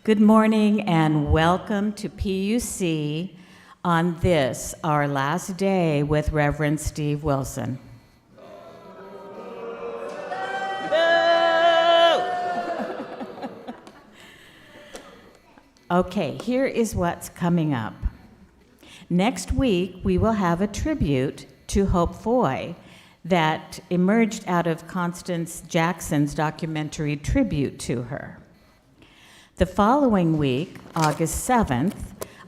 Good morning and welcome to PUC on this, our last day with Reverend Steve Wilson. Okay, here is what's coming up. Next week, we will have a tribute to Hope Foy that emerged out of Constance Jackson's documentary tribute to her. The following week, August 7th,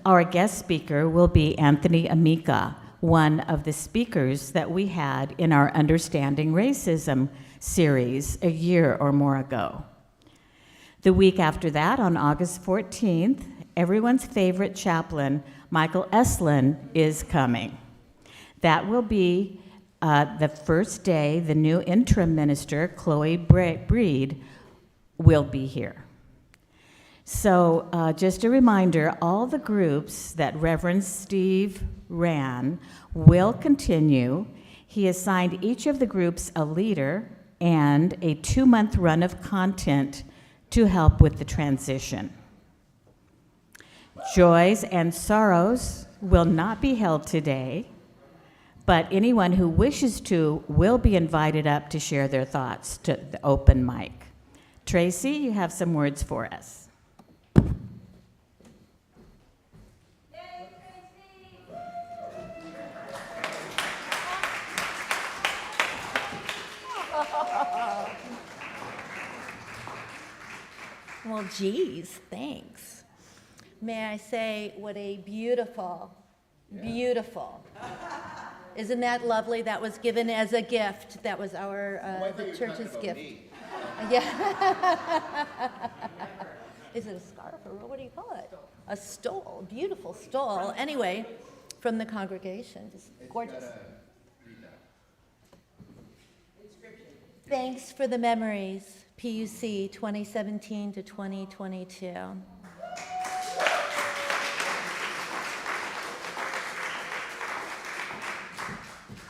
our guest speaker will be Anthony Amica, one of the speakers that we had in our Understanding Racism series a year or more ago. The week after that, on August 14th, everyone's favorite chaplain, Michael Eslin, is coming. That will be the first day the new interim minister, Chloe Breed, will be here. So just a reminder, all the groups that Reverend Steve ran will continue. He assigned each of the groups a leader and a 2-month run of content to help with the transition. Joys and sorrows will not be held today, but anyone who wishes to will be invited up to share their thoughts to the open mic. Tracy, you have some words for us. Well, geez, thanks. May I say, what a beautiful, beautiful. Isn't that lovely? That was given as a gift. That was our the church's gift. Yeah. Is it a scarf or what do you call it? A stole, beautiful stole. Anyway, from the congregation, just gorgeous. Thanks for the memories, PUC 2017 to 2022.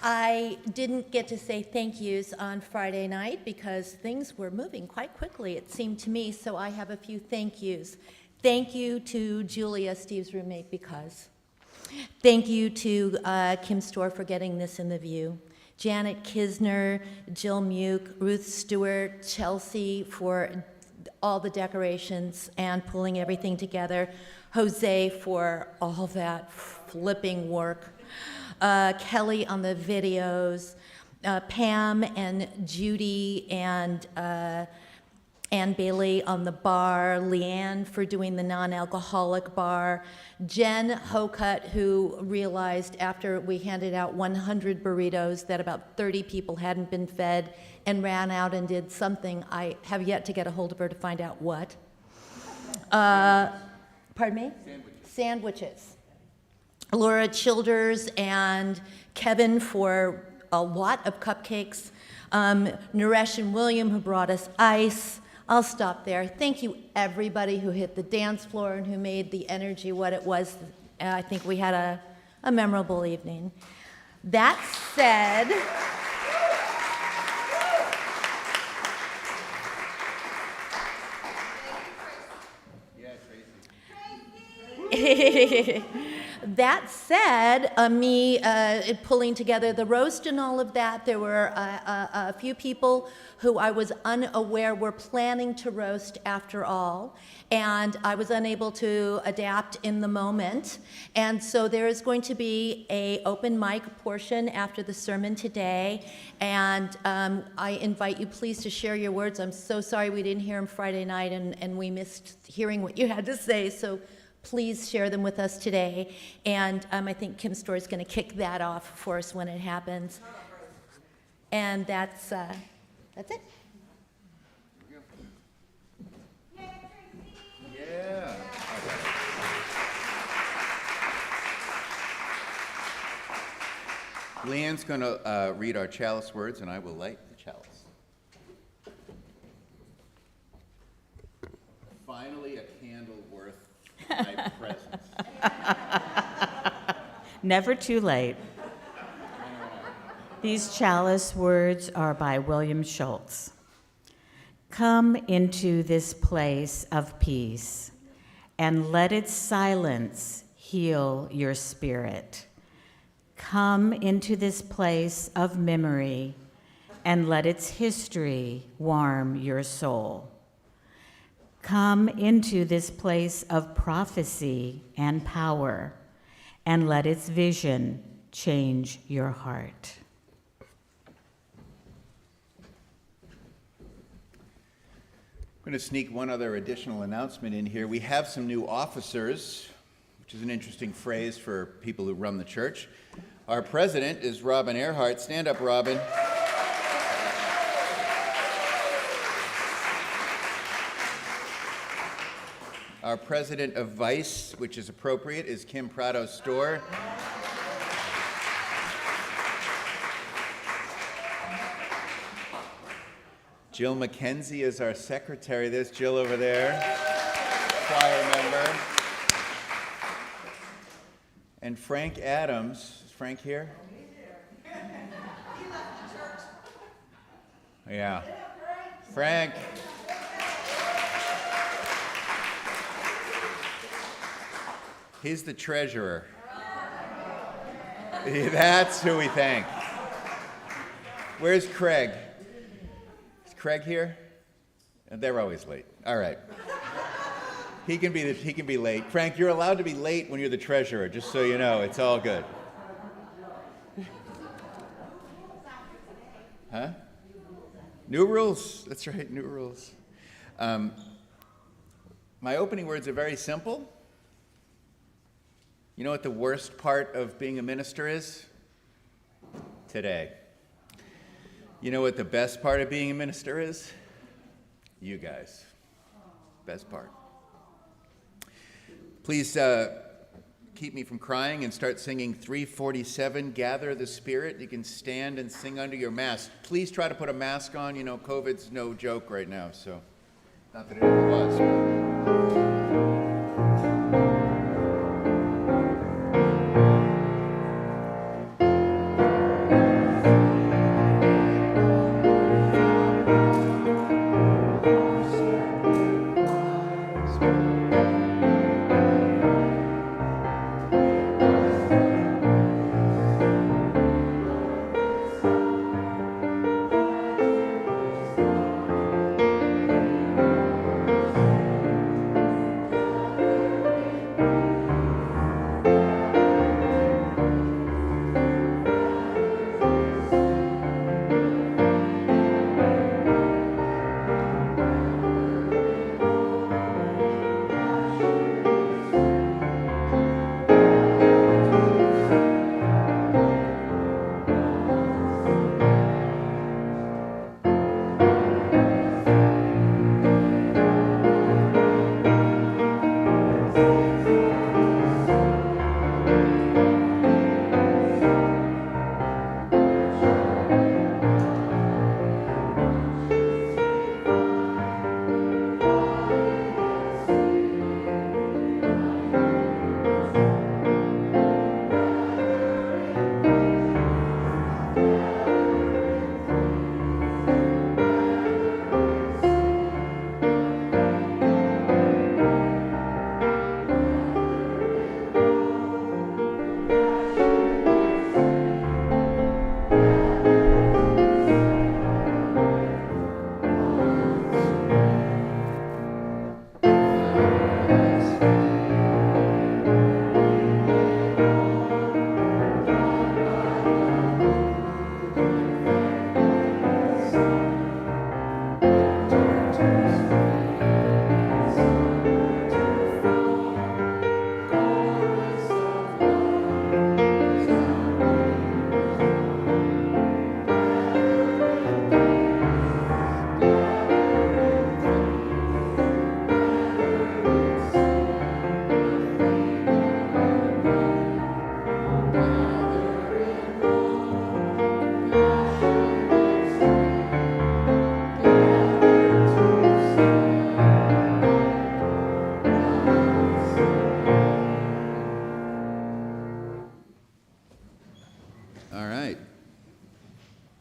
I didn't get to say thank yous on Friday night because things were moving quite quickly, it seemed to me, so I have a few thank yous. Thank you to Julia, Steve's roommate, because. Thank you to Kim Storr for getting this in the View. Janet Kisner, Jill Muke, Ruth Stewart, Chelsea for all the decorations and pulling everything together. Jose for all that flipping work. Kelly on the videos, Pam and Judy and Ann Bailey on the bar, Leanne for doing the non-alcoholic bar, Jen Hocutt, who realized after we handed out 100 burritos that about 30 people hadn't been fed and ran out and did something. I have yet to get a hold of her to find out what. Pardon me? Sandwiches. Laura Childers and Kevin for a lot of cupcakes. Naresh and William who brought us ice. I'll stop there. Thank you everybody who hit the dance floor and who made the energy what it was. I think we had a memorable evening. That said, that said, me pulling together the roast and all of that, there were a few people who I was unaware were planning to roast after all, and I was unable to adapt in the moment. And so there is going to be an open mic portion after the sermon today, and I invite you please to share your words. I'm so sorry we didn't hear them Friday night, and we missed hearing what you had to say, so please share them with us today. And I think Kim Storr is going to kick that off for us when it happens. And that's it. Yeah. Leanne's going to read our chalice words, and I will light the chalice. Finally, a candle worth my presence. Never too late. These chalice words are by William Schultz. Come into this place of peace and let its silence heal your spirit. Come into this place of memory and let its history warm your soul. Come into this place of prophecy and power and let its vision change your heart. I'm going to sneak one other additional announcement in here. We have some new officers, which is an interesting phrase for people who run the church. Our president is Robin Earhart. Stand up, Robin. Our president of Vice, which is appropriate, is Kim Prado-Storr. Jill McKenzie is our secretary. There's Jill over there, choir member. And Frank Adams. Is Frank here? Yeah. Frank. He's the treasurer. That's who we thank. Where's Craig? Is Craig here? They're always late. All right. He can be late. Frank, you're allowed to be late when you're the treasurer, just so you know. It's all good. Huh? New rules. That's right, new rules. My opening words are very simple. You know what the worst part of being a minister is? Today. You know what the best part of being a minister is? You guys. Best part. Please keep me from crying and start singing 347, Gather the Spirit. You can stand and sing under your mask. Please try to put a mask on. You know, COVID's no joke right now, so not that it ever was.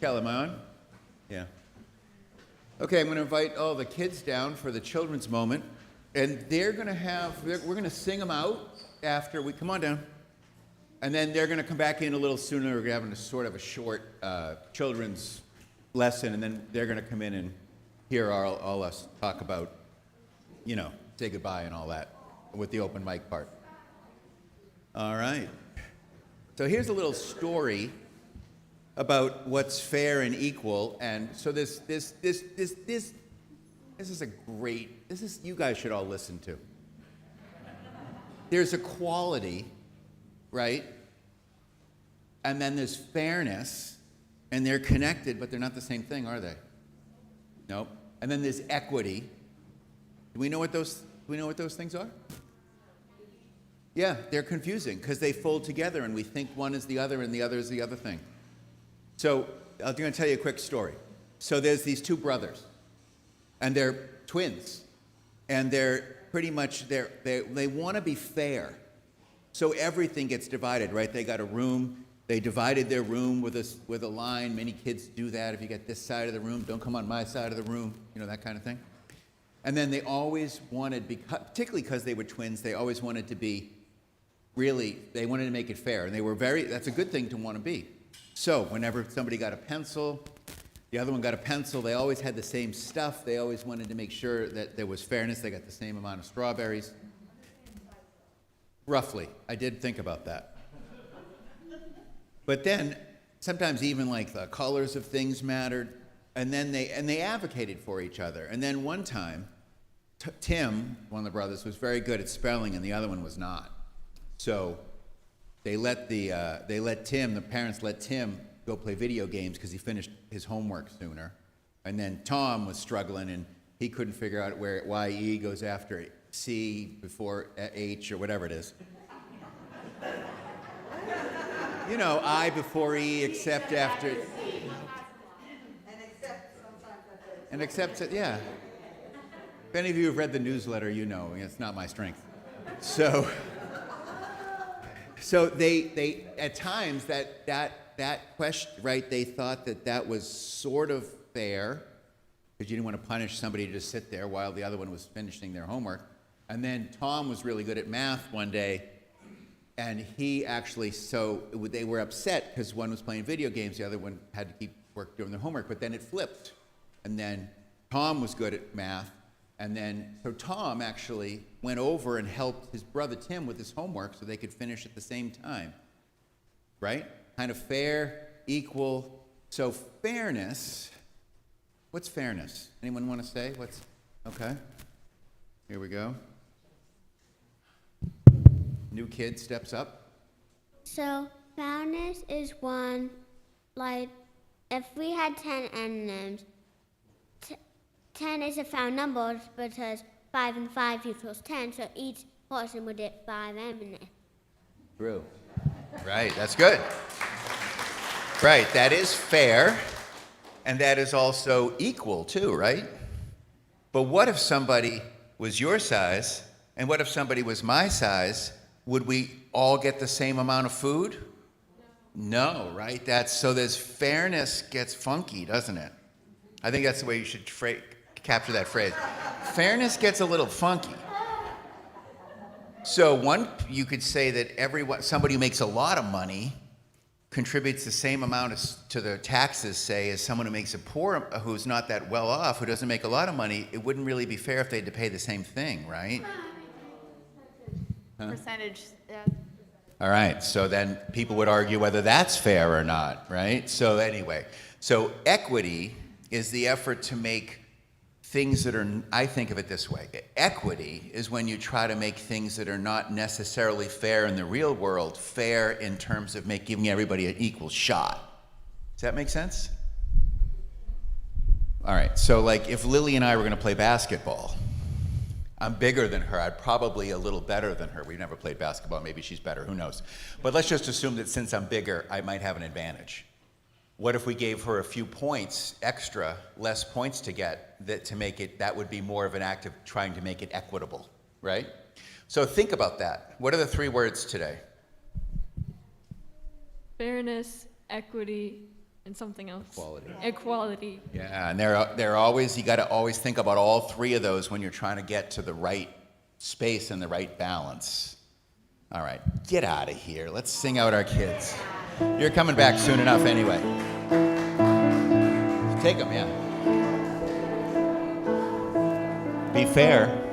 Cal, am I on? Yeah. Okay, I'm going to invite all the kids down for the children's moment. And they're going to have, we're going to sing them out after we, come on down. And then they're going to come back in a little sooner. We're having a sort of a short children's lesson, and then they're going to come in and hear all us talk about, you know, say goodbye and all that with the open mic part. All right. So here's a little story about what's fair and equal. And so this is a great, you guys should all listen to. There's equality, right? And then there's fairness, and they're connected, but they're not the same thing, are they? Nope. And then there's equity. Do we know what those things are? Yeah, they're confusing because they fold together and we think one is the other and the other is the other thing. So I'm going to tell you a quick story. So there's these two brothers, and they're twins, and they're pretty much, they want to be fair. So everything gets divided, right? They got a room. They divided their room with a line. Many kids do that. If you get this side of the room, don't come on my side of the room, you know, that kind of thing. And then they always wanted, particularly because they were twins, they always wanted to be they wanted to make it fair. And they were that's a good thing to want to be. So whenever somebody got a pencil, the other one got a pencil, they always had the same stuff. They always wanted to make sure that there was fairness. They got the same amount of strawberries. Roughly. I did think about that. But then, sometimes even like the colors of things mattered. And then they advocated for each other. And then one time, Tim, one of the brothers, was very good at spelling, and the other one was not. So the parents let Tim go play video games because he finished his homework sooner. And then Tom was struggling, and he couldn't figure out why E goes after C before H or whatever it is. You know, I before E, except after. And except, yeah. If any of you have read the newsletter, you know it's not my strength. So they at times that question, right? They thought that was sort of fair because you didn't want to punish somebody to just sit there while the other one was finishing their homework. And then Tom was really good at math one day, and they were upset because one was playing video games, the other one had to keep doing their homework. But then it flipped. And then Tom was good at math, and then so Tom actually went over and helped his brother Tim with his homework so they could finish at the same time, right? Kind of fair, equal. So fairness, what's fairness? Anyone want to say? Okay, here we go. New kid steps up. So fairness is one, like, if we had 10 M&Ms, 10 is a found number because 5 and 5 equals 10, so each person would get 5 M&Ms. True. Right, that's good. Right, that is fair, and that is also equal too, right? But what if somebody was your size, and what if somebody was my size? Would we all get the same amount of food? No, right? So there's fairness gets funky, doesn't it? I think that's the way you should capture that phrase. Fairness gets a little funky. So you could say that somebody who makes a lot of money contributes the same amount to their taxes, say, as someone who makes who's not that well off, who doesn't make a lot of money. It wouldn't really be fair if they had to pay the same thing, right? Huh? Percentage, yeah. All right, so then people would argue whether that's fair or not, right? So anyway, equity is the effort to make things that are, I think of it this way. Equity is when you try to make things that are not necessarily fair in the real world, fair in terms of giving everybody an equal shot. Does that make sense? All right, so like if Lily and I were gonna play basketball, I'm bigger than her. I'm probably a little better than her. We've never played basketball. Maybe she's better. Who knows? But let's just assume that since I'm bigger, I might have an advantage. What if we gave her a few points extra, less points to get, that would be more of an act of trying to make it equitable, right? So think about that. What are the 3 words today? Fairness, equity, and something else. Equality. Yeah, and they're always, you got to always think about all 3 of those when you're trying to get to the right space and the right balance. All right, get out of here. Let's sing out our kids. You're coming back soon enough anyway. Take them, yeah. Be fair.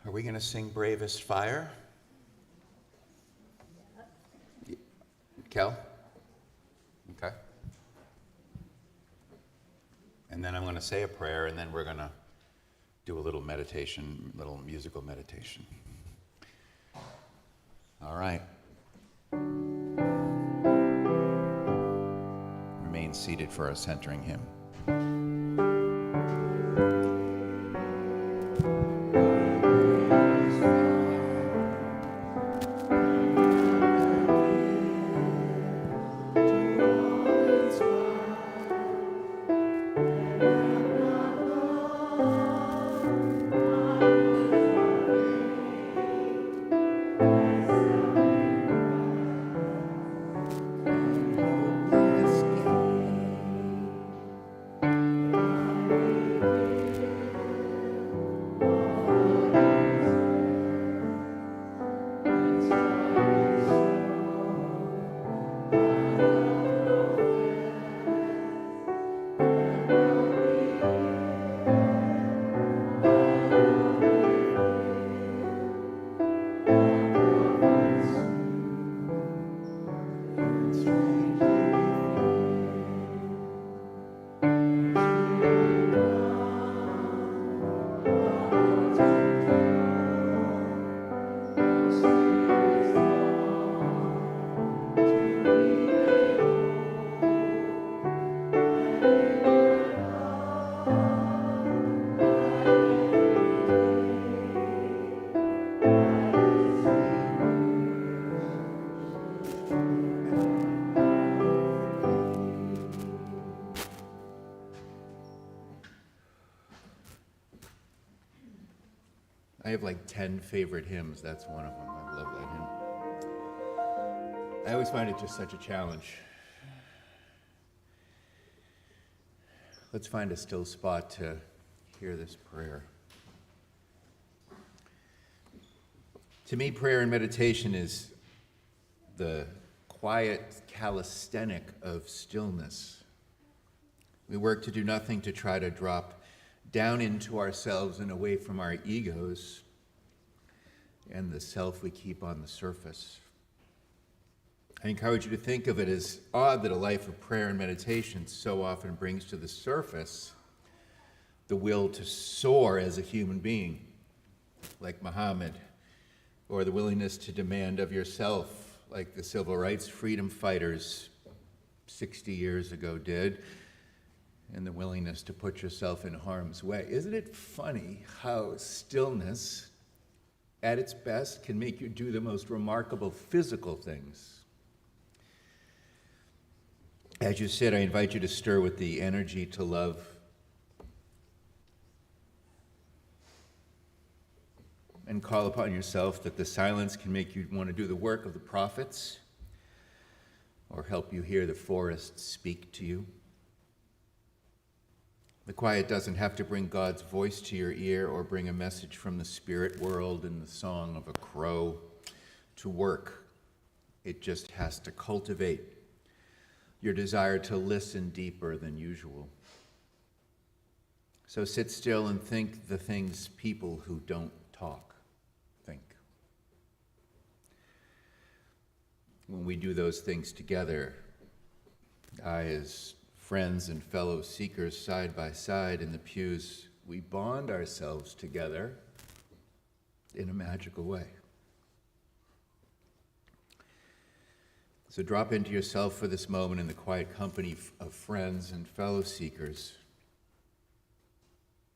Are we going to sing Bravest Fire? Kel? Okay. And then I'm going to say a prayer, and then we're going to do a little meditation, little musical meditation. All right. Remain seated for our centering hymn. I have like 10 favorite hymns. That's one of them. I love that hymn. I always find it just such a challenge. Let's find a still spot to hear this prayer. To me, prayer and meditation is the quiet calisthenic of stillness. We work to do nothing to try to drop down into ourselves and away from our egos and the self we keep on the surface. I encourage you to think of it as odd that a life of prayer and meditation so often brings to the surface the will to soar as a human being, like Muhammad, or the willingness to demand of yourself, like the civil rights freedom fighters 60 years ago did, and the willingness to put yourself in harm's way. Isn't it funny how stillness, at its best, can make you do the most remarkable physical things? As you sit, I invite you to stir with the energy to love. And call upon yourself that the silence can make you want to do the work of the prophets or help you hear the forest speak to you. The quiet doesn't have to bring God's voice to your ear or bring a message from the spirit world in the song of a crow to work. It just has to cultivate your desire to listen deeper than usual. So sit still and think the things people who don't talk think. When we do those things together, as friends and fellow seekers side by side in the pews, we bond ourselves together in a magical way. So drop into yourself for this moment in the quiet company of friends and fellow seekers.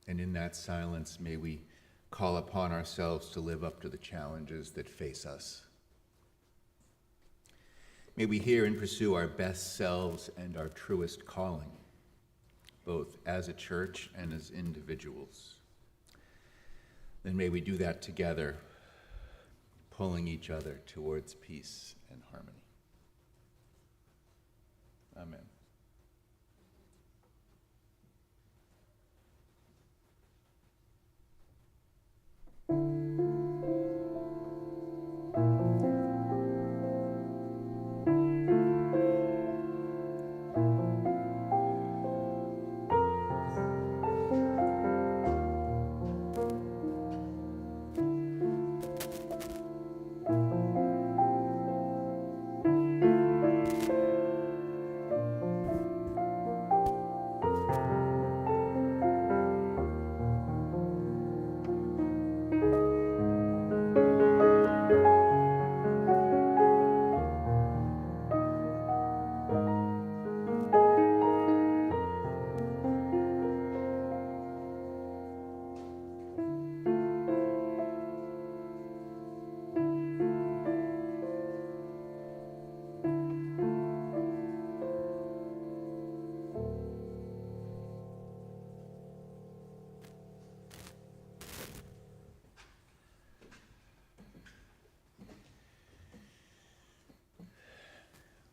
And in that silence, may we call upon ourselves to live up to the challenges that face us May we hear and pursue our best selves and our truest calling, both as a church and as individuals. Then may we do that together, pulling each other towards peace and harmony. Amen.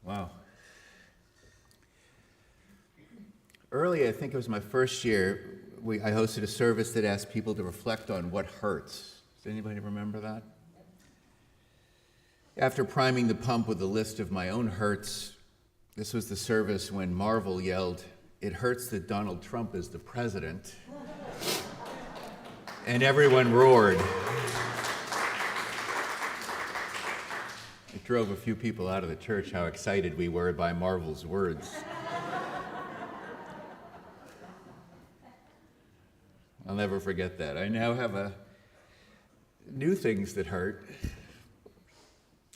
Wow. Early, I think it was my first year, I hosted a service that asked people to reflect on what hurts. Does anybody remember that? After priming the pump with a list of my own hurts, this was the service when Marvel yelled, "It hurts that Donald Trump is the president." And everyone roared. It drove a few people out of the church how excited we were by Marvel's words. I'll never forget that. I now have new things that hurt.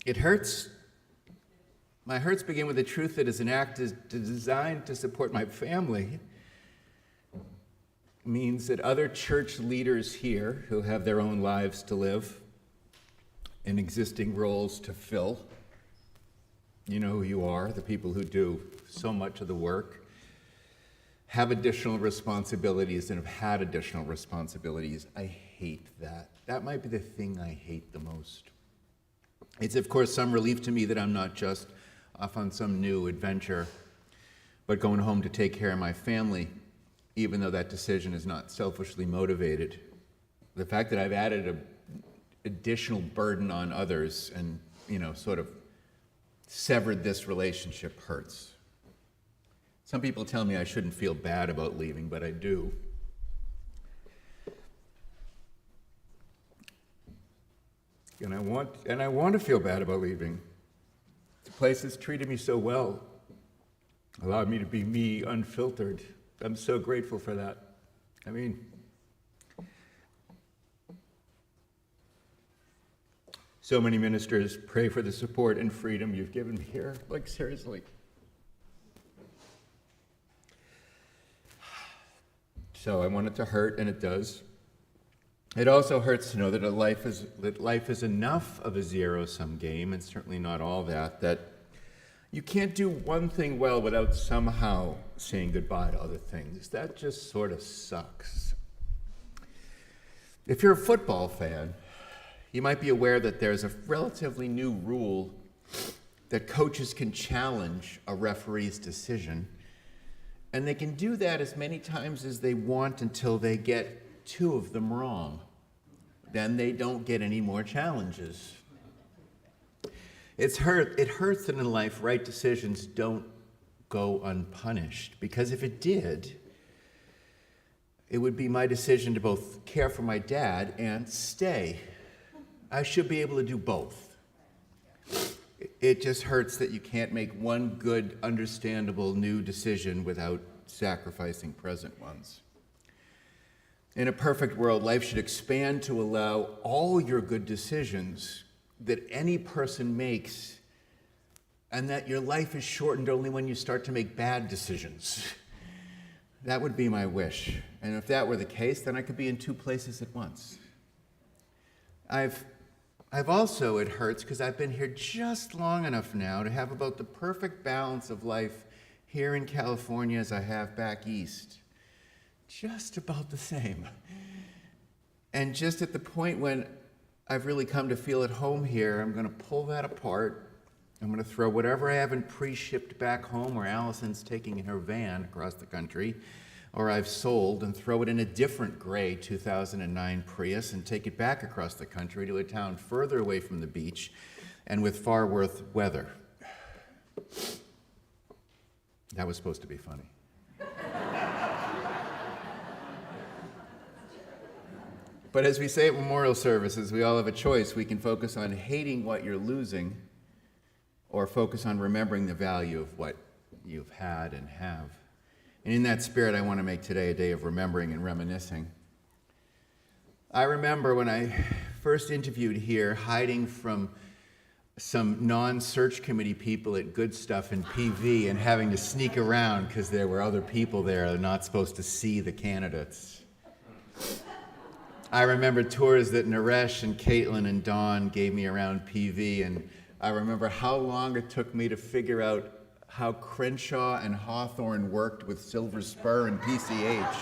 It hurts. My hurts begin with the truth that as an act is designed to support my family, means that other church leaders here who have their own lives to live and existing roles to fill, you know who you are, the people who do so much of the work, have additional responsibilities and have had additional responsibilities. I hate that. That might be the thing I hate the most. It's, of course, some relief to me that I'm not just off on some new adventure, but going home to take care of my family, even though that decision is not selfishly motivated. The fact that I've added an additional burden on others and, sort of severed this relationship hurts. Some people tell me I shouldn't feel bad about leaving, but I do. And I want to feel bad about leaving. The place has treated me so well, allowed me to be me, unfiltered. I'm so grateful for that. So many ministers pray for the support and freedom you've given me here. Like, seriously. So I want it to hurt, and it does. It also hurts to know that life is enough of a zero-sum game, and certainly not all that you can't do one thing well without somehow saying goodbye to other things. That just sort of sucks. If you're a football fan, you might be aware that there's a relatively new rule that coaches can challenge a referee's decision, and they can do that as many times as they want until they get 2 of them wrong. Then they don't get any more challenges. It hurts that in life right decisions don't go unpunished, because if it did, it would be my decision to both care for my dad and stay. I should be able to do both. It just hurts that you can't make one good, understandable new decision without sacrificing present ones. In a perfect world, life should expand to allow all your good decisions that any person makes, and that your life is shortened only when you start to make bad decisions. That would be my wish. And if that were the case, then I could be in 2 places at once. I've I've also, it hurts because I've been here just long enough now to have about the perfect balance of life here in California as I have back east. Just about the same. And just at the point when I've really come to feel at home here, I'm going to pull that apart. I'm going to throw whatever I haven't pre-shipped back home or Allison's taking in her van across the country, or I've sold, and throw it in a different gray 2009 Prius and take it back across the country to a town further away from the beach and with far worse weather. That was supposed to be funny. But as we say at memorial services, we all have a choice. We can focus on hating what you're losing, or focus on remembering the value of what you've had and have. And in that spirit, I want to make today a day of remembering and reminiscing. I remember when I first interviewed here, hiding from some non-search committee people at Good Stuff and PV and having to sneak around because there were other people there that are not supposed to see the candidates. I remember tours that Naresh and Caitlin and Dawn gave me around PV, and I remember how long it took me to figure out how Crenshaw and Hawthorne worked with Silver Spur and PCH.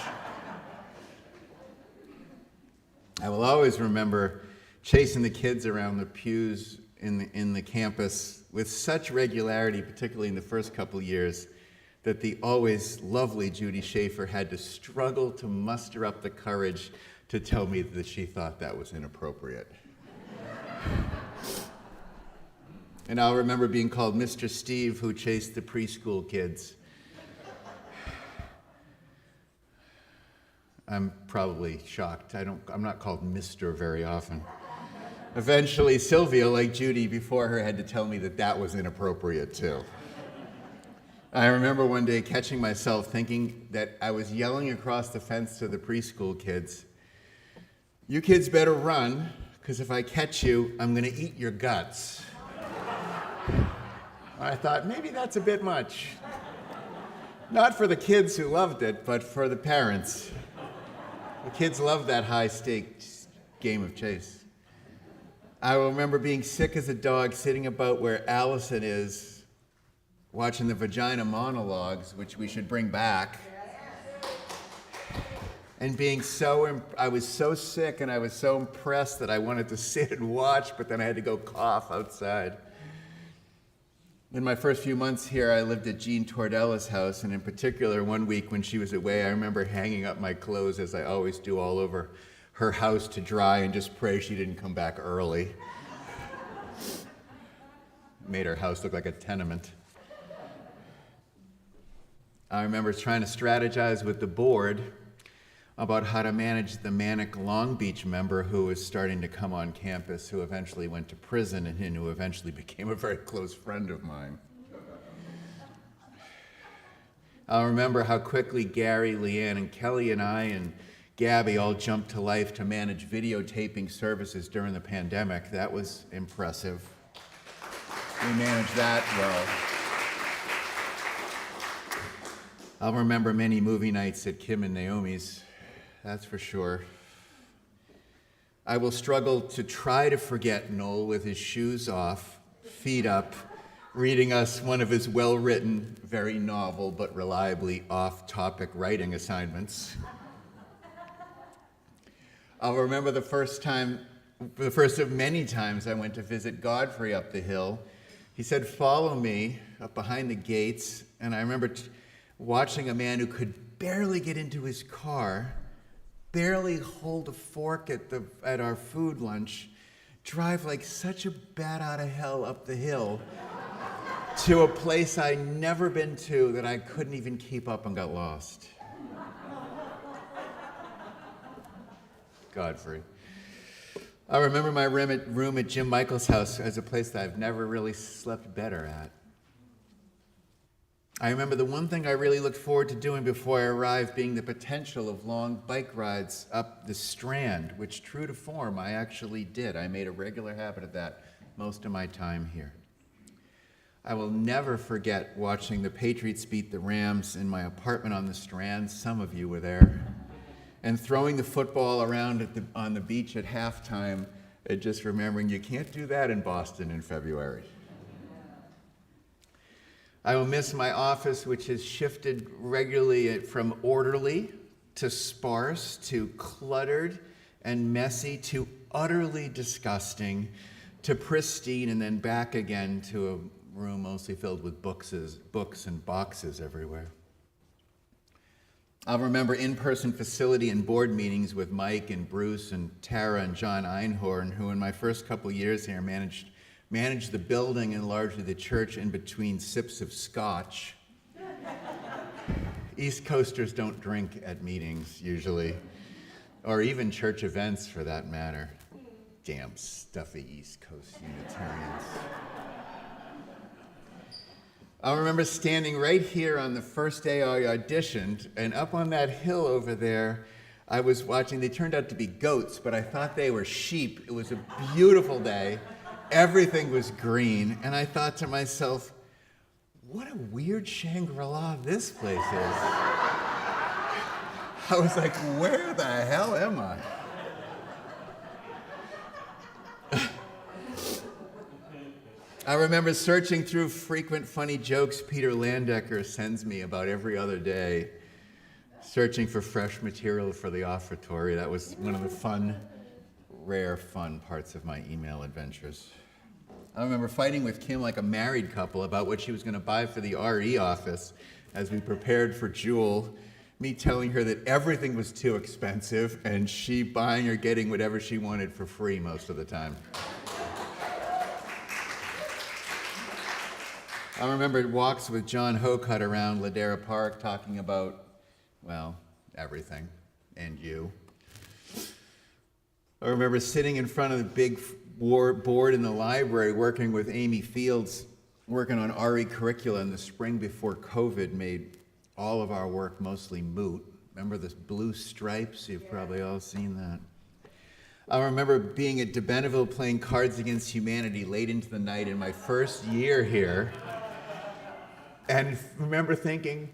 I will always remember chasing the kids around the pews in the campus with such regularity, particularly in the first couple years, that the always lovely Judy Schaefer had to struggle to muster up the courage to tell me that she thought that was inappropriate. And I'll remember being called Mr. Steve, who chased the preschool kids. I'm probably shocked. I'm not called Mr. very often. Eventually, Sylvia, like Judy before her, had to tell me that that was inappropriate too. I remember one day catching myself thinking that I was yelling across the fence to the preschool kids, "You kids better run, because if I catch you, I'm going to eat your guts." I thought, maybe that's a bit much. Not for the kids who loved it, but for the parents. The kids loved that high-stakes game of chase. I remember being sick as a dog, sitting about where Allison is, watching the vagina monologues, which we should bring back. And I was so sick and I was so impressed that I wanted to sit and watch, but then I had to go cough outside. In my first few months here, I lived at Jean Tordella's house, and in particular, one week when she was away, I remember hanging up my clothes, as I always do, all over her house to dry and just pray she didn't come back early. Made her house look like a tenement. I remember trying to strategize with the board about how to manage the manic Long Beach member who was starting to come on campus, who eventually went to prison and who eventually became a very close friend of mine. I'll remember how quickly Gary, Leanne, and Kelly and I and Gabby all jumped to life to manage videotaping services during the pandemic. That was impressive. We managed that well. I'll remember many movie nights at Kim and Naomi's. That's for sure. I will struggle to try to forget Noel with his shoes off, feet up, reading us one of his well-written, very novel, but reliably off-topic writing assignments. I'll remember the first of many times I went to visit Godfrey up the hill. He said, "Follow me," up behind the gates, and I remember watching a man who could barely get into his car, barely hold a fork at our food lunch, drive like such a bat out of hell up the hill to a place I'd never been to that I couldn't even keep up and got lost. Godfrey. I remember my room at Jim Michael's house as a place that I've never really slept better at. I remember the one thing I really looked forward to doing before I arrived being the potential of long bike rides up the Strand, which, true to form, I actually did. I made a regular habit of that most of my time here. I will never forget watching the Patriots beat the Rams in my apartment on the Strand. Some of you were there. And throwing the football around on the beach at halftime And just remembering you can't do that in Boston in February. I will miss my office, which has shifted regularly from orderly to sparse to cluttered and messy to utterly disgusting to pristine and then back again to a room mostly filled with books and boxes everywhere. I'll remember in-person facility and board meetings with Mike and Bruce and Tara and John Einhorn, who in my first couple years here managed the building and largely the church in between sips of scotch. East Coasters don't drink at meetings usually, or even church events for that matter. Damn stuffy East Coast Unitarians. I remember standing right here on the first day I auditioned, and up on that hill over there, I was watching, they turned out to be goats, but I thought they were sheep. It was a beautiful day. Everything was green, and I thought to myself, what a weird Shangri-La this place is. I was like, where the hell am I? I remember searching through frequent funny jokes Peter Landecker sends me about every other day, searching for fresh material for the offertory. That was one of the rare fun parts of my email adventures. I remember fighting with Kim like a married couple about what she was going to buy for the RE office as we prepared for Jewel, me telling her that everything was too expensive and she buying or getting whatever she wanted for free most of the time. I remember walks with John Hocutt around Ladera Park talking about, well, everything, and you. I remember sitting in front of the big board in the library working with Amy Fields, working on RE curricula in the spring before COVID made all of our work mostly moot. Remember the blue stripes? You've probably all seen that. I remember being at de Benneville playing Cards Against Humanity late into the night in my first year here. And remember thinking,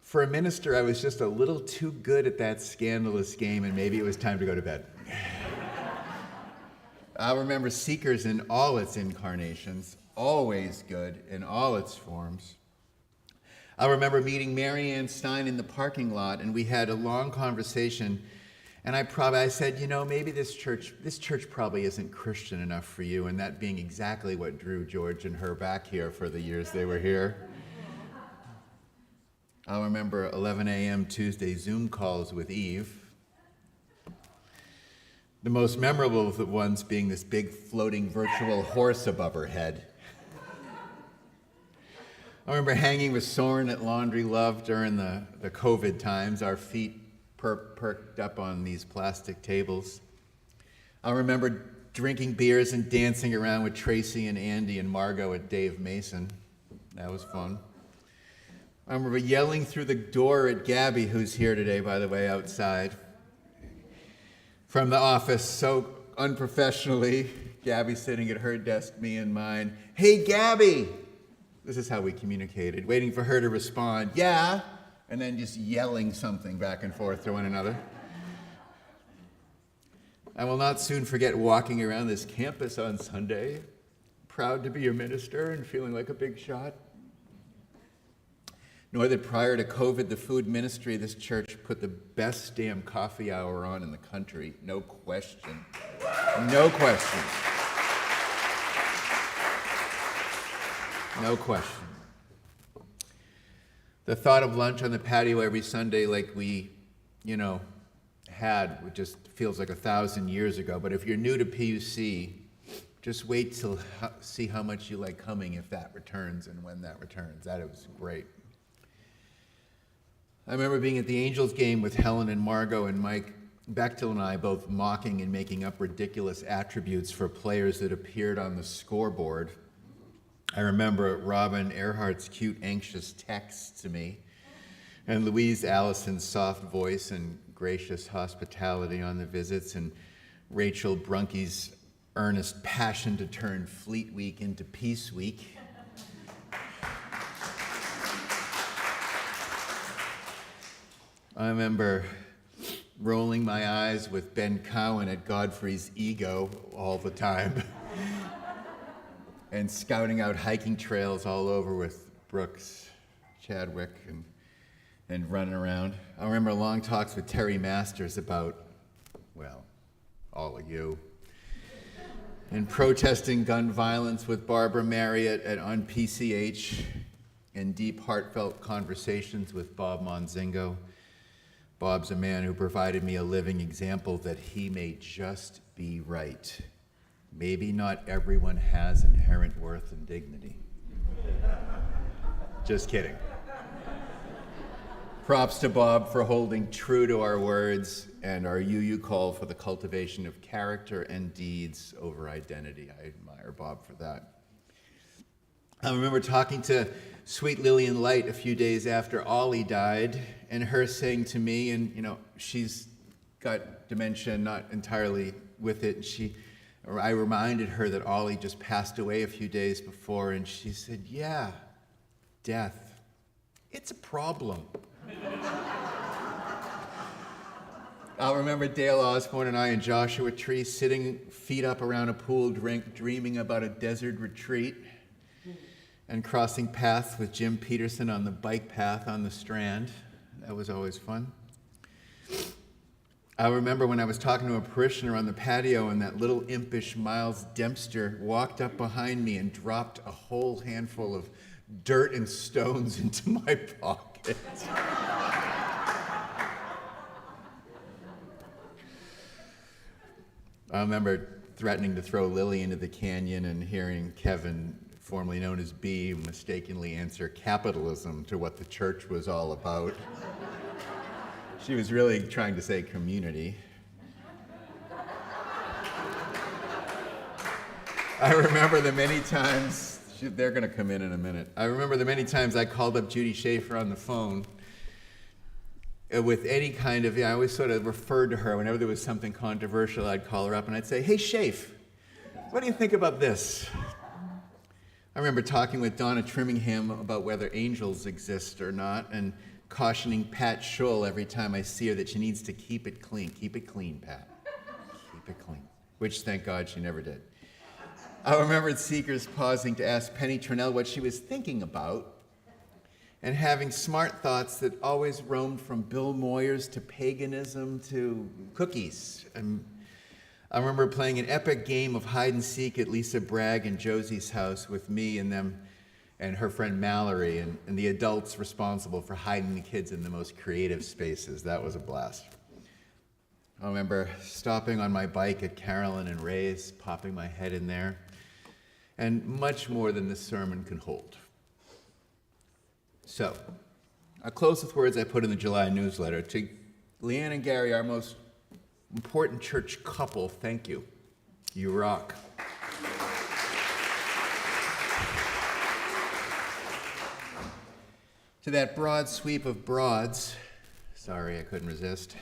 for a minister, I was just a little too good at that scandalous game, and maybe it was time to go to bed. I remember Seekers in all its incarnations, always good in all its forms. I remember meeting Mary Ann Stein in the parking lot, and we had a long conversation, and I said, you know, maybe this church probably isn't Christian enough for you, and that being exactly what drew George and her back here for the years they were here. I'll remember 11 a.m. Tuesday Zoom calls with Eve. The most memorable of the ones being this big floating virtual horse above her head. I remember hanging with Soren at Laundry Love during the COVID times, our feet perked up on these plastic tables. I remember drinking beers and dancing around with Tracy and Andy and Margot at Dave Mason. That was fun. I remember yelling through the door at Gabby, who's here today, by the way, outside, from the office so unprofessionally. Gabby sitting at her desk, me and mine. Hey, Gabby! This is how we communicated, waiting for her to respond, yeah, and then just yelling something back and forth to one another. I will not soon forget walking around this campus on Sunday, proud to be a minister and feeling like a big shot. Nor that prior to COVID, the food ministry of this church put the best damn coffee hour on in the country. No question. No question. No question. The thought of lunch on the patio every Sunday like we, had, it just feels like 1,000 years ago. But if you're new to PUC, just wait till see how much you like coming if that returns and when that returns. That was great. I remember being at the Angels game with Helen and Margot and Mike Bechtel and I both mocking and making up ridiculous attributes for players that appeared on the scoreboard. I remember Robin Earhart's cute, anxious text to me, and Louise Allison's soft voice and gracious hospitality on the visits, and Rachel Brunke's earnest passion to turn Fleet Week into Peace Week. I remember rolling my eyes with Ben Cowan at Godfrey's ego all the time, and scouting out hiking trails all over with Brooks, Chadwick, and running around. I remember long talks with Terry Masters about, well, all of you, and protesting gun violence with Barbara Marriott on PCH, and deep, heartfelt conversations with Bob Monzingo. Bob's a man who provided me a living example that he may just be right. Maybe not everyone has inherent worth and dignity. Just kidding. Props to Bob for holding true to our words and our UU call for the cultivation of character and deeds over identity. I admire Bob for that. I remember talking to sweet Lillian Light a few days after Ollie died, and her saying to me, and she's got dementia, not entirely with it, and I reminded her that Ollie just passed away a few days before, and she said, yeah, death, it's a problem. I'll remember Dale Osborne and I in Joshua Tree sitting feet up around a pool drink, dreaming about a desert retreat, and crossing paths with Jim Peterson on the bike path on the Strand. That was always fun. I remember when I was talking to a parishioner on the patio and that little impish Miles Dempster walked up behind me and dropped a whole handful of dirt and stones into my pocket. I remember threatening to throw Lily into the canyon and hearing Kevin, formerly known as B, mistakenly answer capitalism to what the church was all about. She was really trying to say community. I remember the many times, they're going to come in a minute. I remember the many times I called up Judy Schaefer on the phone with any kind of, I always sort of referred to her whenever there was something controversial. I'd call her up and I'd say, hey, Schaefer, what do you think about this? I remember talking with Donna Trimmingham about whether angels exist or not, and cautioning Pat Schull every time I see her that she needs to keep it clean. Keep it clean, Pat. Keep it clean. Which, thank God, she never did. I remembered Seekers pausing to ask Penny Trinnell what she was thinking about, and having smart thoughts that always roamed from Bill Moyers to paganism to cookies. I remember playing an epic game of hide and seek at Lisa Bragg and Josie's house with me and them and her friend Mallory and the adults responsible for hiding the kids in the most creative spaces. That was a blast. I remember stopping on my bike at Carolyn and Ray's, popping my head in there, and much more than this sermon can hold. So, I'll close with words I put in the July newsletter. To Leanne and Gary, our most important church couple, thank you. You rock. To that broad sweep of broads, sorry, I couldn't resist,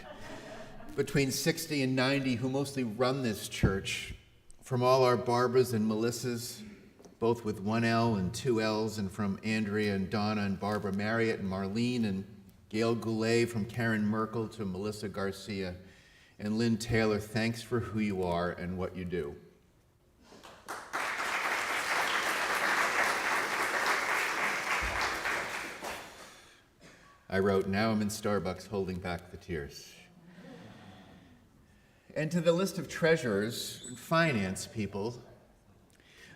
between 60 and 90 who mostly run this church, from all our Barbaras and Melissas, both with one L and two L's, and from Andrea and Donna and Barbara Marriott and Marlene and Gail Goulet, from Karen Merkel to Melissa Garcia, and Lynn Taylor, thanks for who you are and what you do. I wrote, now I'm in Starbucks holding back the tears. And to the list of treasurers and finance people,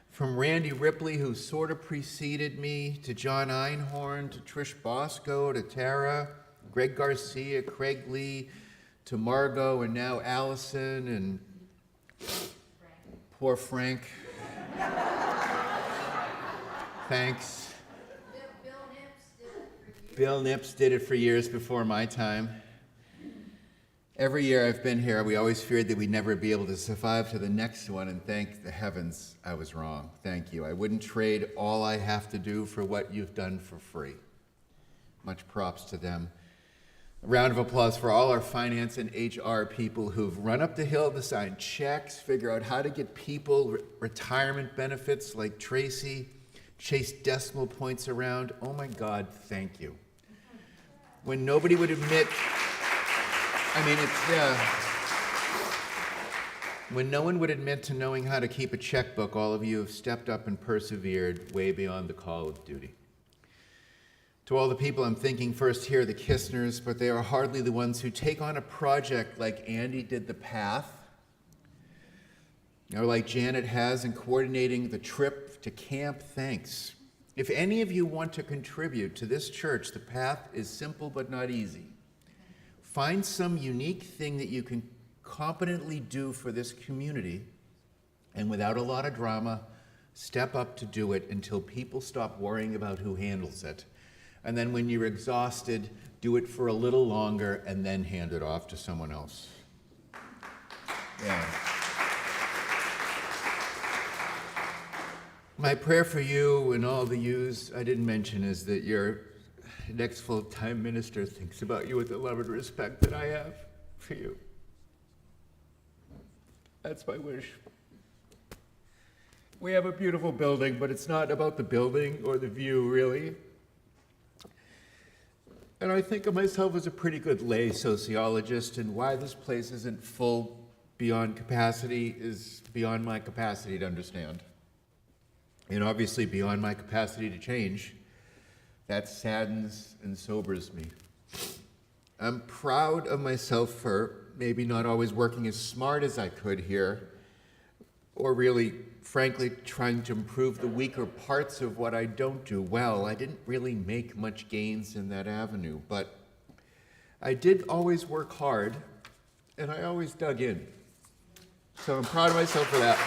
from Randy Ripley, who sort of preceded me, to John Einhorn, to Trish Bosco, to Tara, Greg Garcia, Craig Lee, to Margot, and now Allison, and poor Frank. Thanks. Bill Nips did it for years before my time. Every year I've been here, we always feared that we'd never be able to survive to the next one, and thank the heavens I was wrong. Thank you. I wouldn't trade all I have to do for what you've done for free. Much props to them. A round of applause for all our finance and HR people who've run up the hill to sign checks, figure out how to get people retirement benefits like Tracy, chase decimal points around. Oh my God, thank you. When nobody would admit, I mean, when no one would admit to knowing how to keep a checkbook, all of you have stepped up and persevered way beyond the call of duty. To all the people I'm thinking first here, the Kistners, but they are hardly the ones who take on a project like Andy did the Path, or like Janet has in coordinating the trip to camp. Thanks. If any of you want to contribute to this church, the path is simple but not easy. Find some unique thing that you can competently do for this community, and without a lot of drama, step up to do it until people stop worrying about who handles it. And then when you're exhausted, do it for a little longer and then hand it off to someone else. Yeah. My prayer for you and all the yous I didn't mention is that your next full-time minister thinks about you with the love and respect that I have for you. That's my wish. We have a beautiful building, but it's not about the building or the view, really. And I think of myself as a pretty good lay sociologist, and why this place isn't full beyond capacity is beyond my capacity to understand. And obviously beyond my capacity to change. That saddens and sobers me. I'm proud of myself for maybe not always working as smart as I could here, or really, frankly, trying to improve the weaker parts of what I don't do well. I didn't really make much gains in that avenue, but I did always work hard, and I always dug in. So I'm proud of myself for that.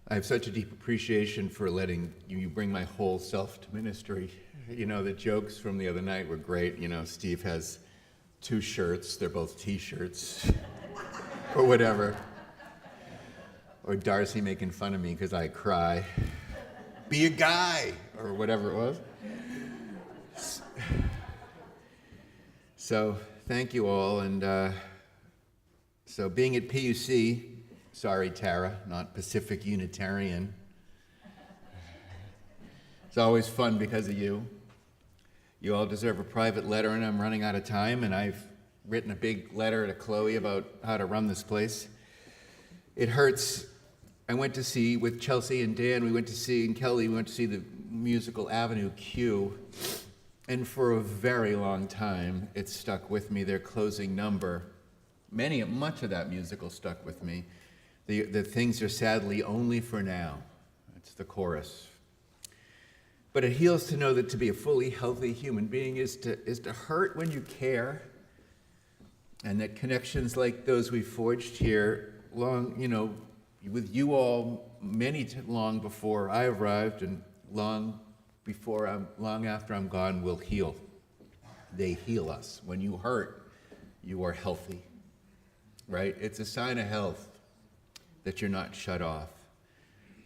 I have such a deep appreciation for letting you bring my whole self to ministry. You know, the jokes from the other night were great. You know, Steve has 2 shirts. They're both T-shirts or whatever. Or Darcy making fun of me because I cry. Be a guy, or whatever it was. So thank you all. And so being at PUC, sorry, Tara, not Pacific Unitarian. It's always fun because of you. You all deserve a private letter, and I'm running out of time, and I've written a big letter to Chloe about how to run this place. It hurts. I went to see, with Chelsea and Dan, and Kelly, we went to see the musical Avenue Q, and for a very long time, it stuck with me, their closing number. Much of that musical stuck with me. The things are sadly only for now. It's the chorus. But it heals to know that to be a fully healthy human being is to hurt when you care, and that connections like those we forged here, with you all, long before I arrived, and long after I'm gone, will heal. They heal us. When you hurt, you are healthy, right? It's a sign of health that you're not shut off.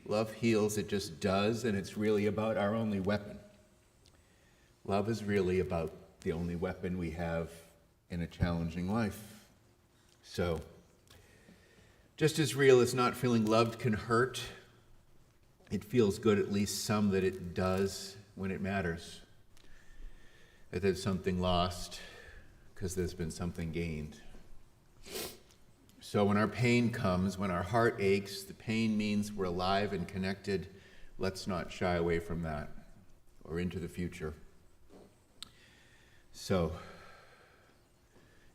Love heals, it just does, and it's really about our only weapon. Love is really about the only weapon we have in a challenging life. So, just as real as not feeling loved can hurt, it feels good, at least some, that it does when it matters. That there's something lost because there's been something gained. So when our pain comes, when our heart aches, the pain means we're alive and connected. Let's not shy away from that or into the future. So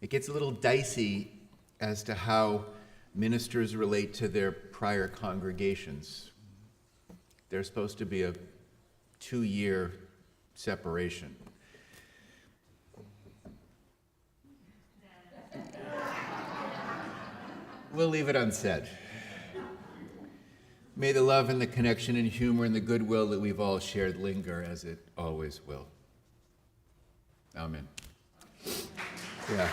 it gets a little dicey as to how ministers relate to their prior congregations. There's supposed to be a 2-year separation. We'll leave it unsaid. May the love and the connection and humor and the goodwill that we've all shared linger as it always will. Amen. Yeah.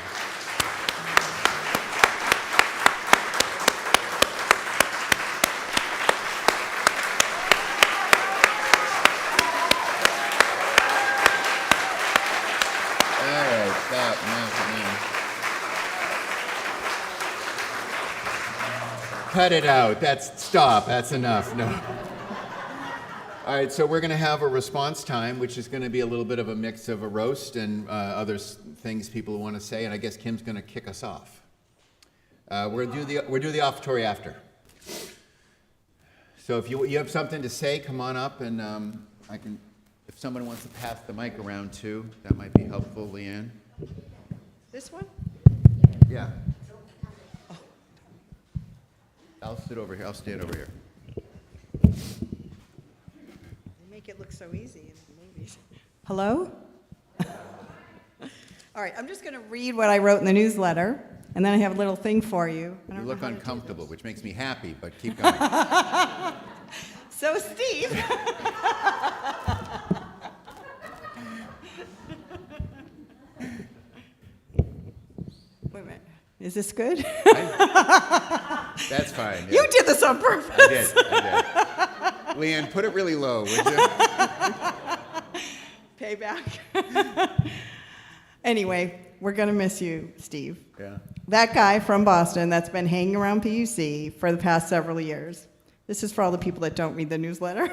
cut it out. Stop. That's enough. No. All right, so we're going to have a response time, which is going to be a little bit of a mix of a roast and other things people want to say, and I guess Kim's going to kick us off. We'll do the offertory after. So if you have something to say, come on up, and I can. If someone wants to pass the mic around too, that might be helpful, Leanne. This one? Yeah. I'll sit over here. I'll stand over here. They make it look so easy in the movies. Hello? All right, I'm just going to read what I wrote in the newsletter, and then I have a little thing for you. I You don't look know how to do uncomfortable, this. which makes me happy, but keep going. So, Steve. Wait a minute. Is this good? That's fine. Yeah. You did this on purpose. I did. Leanne, put it really low, would you? Payback. Anyway, we're going to miss you, Steve. Yeah. That guy from Boston that's been hanging around PUC for the past several years. This is for all the people that don't read the newsletter.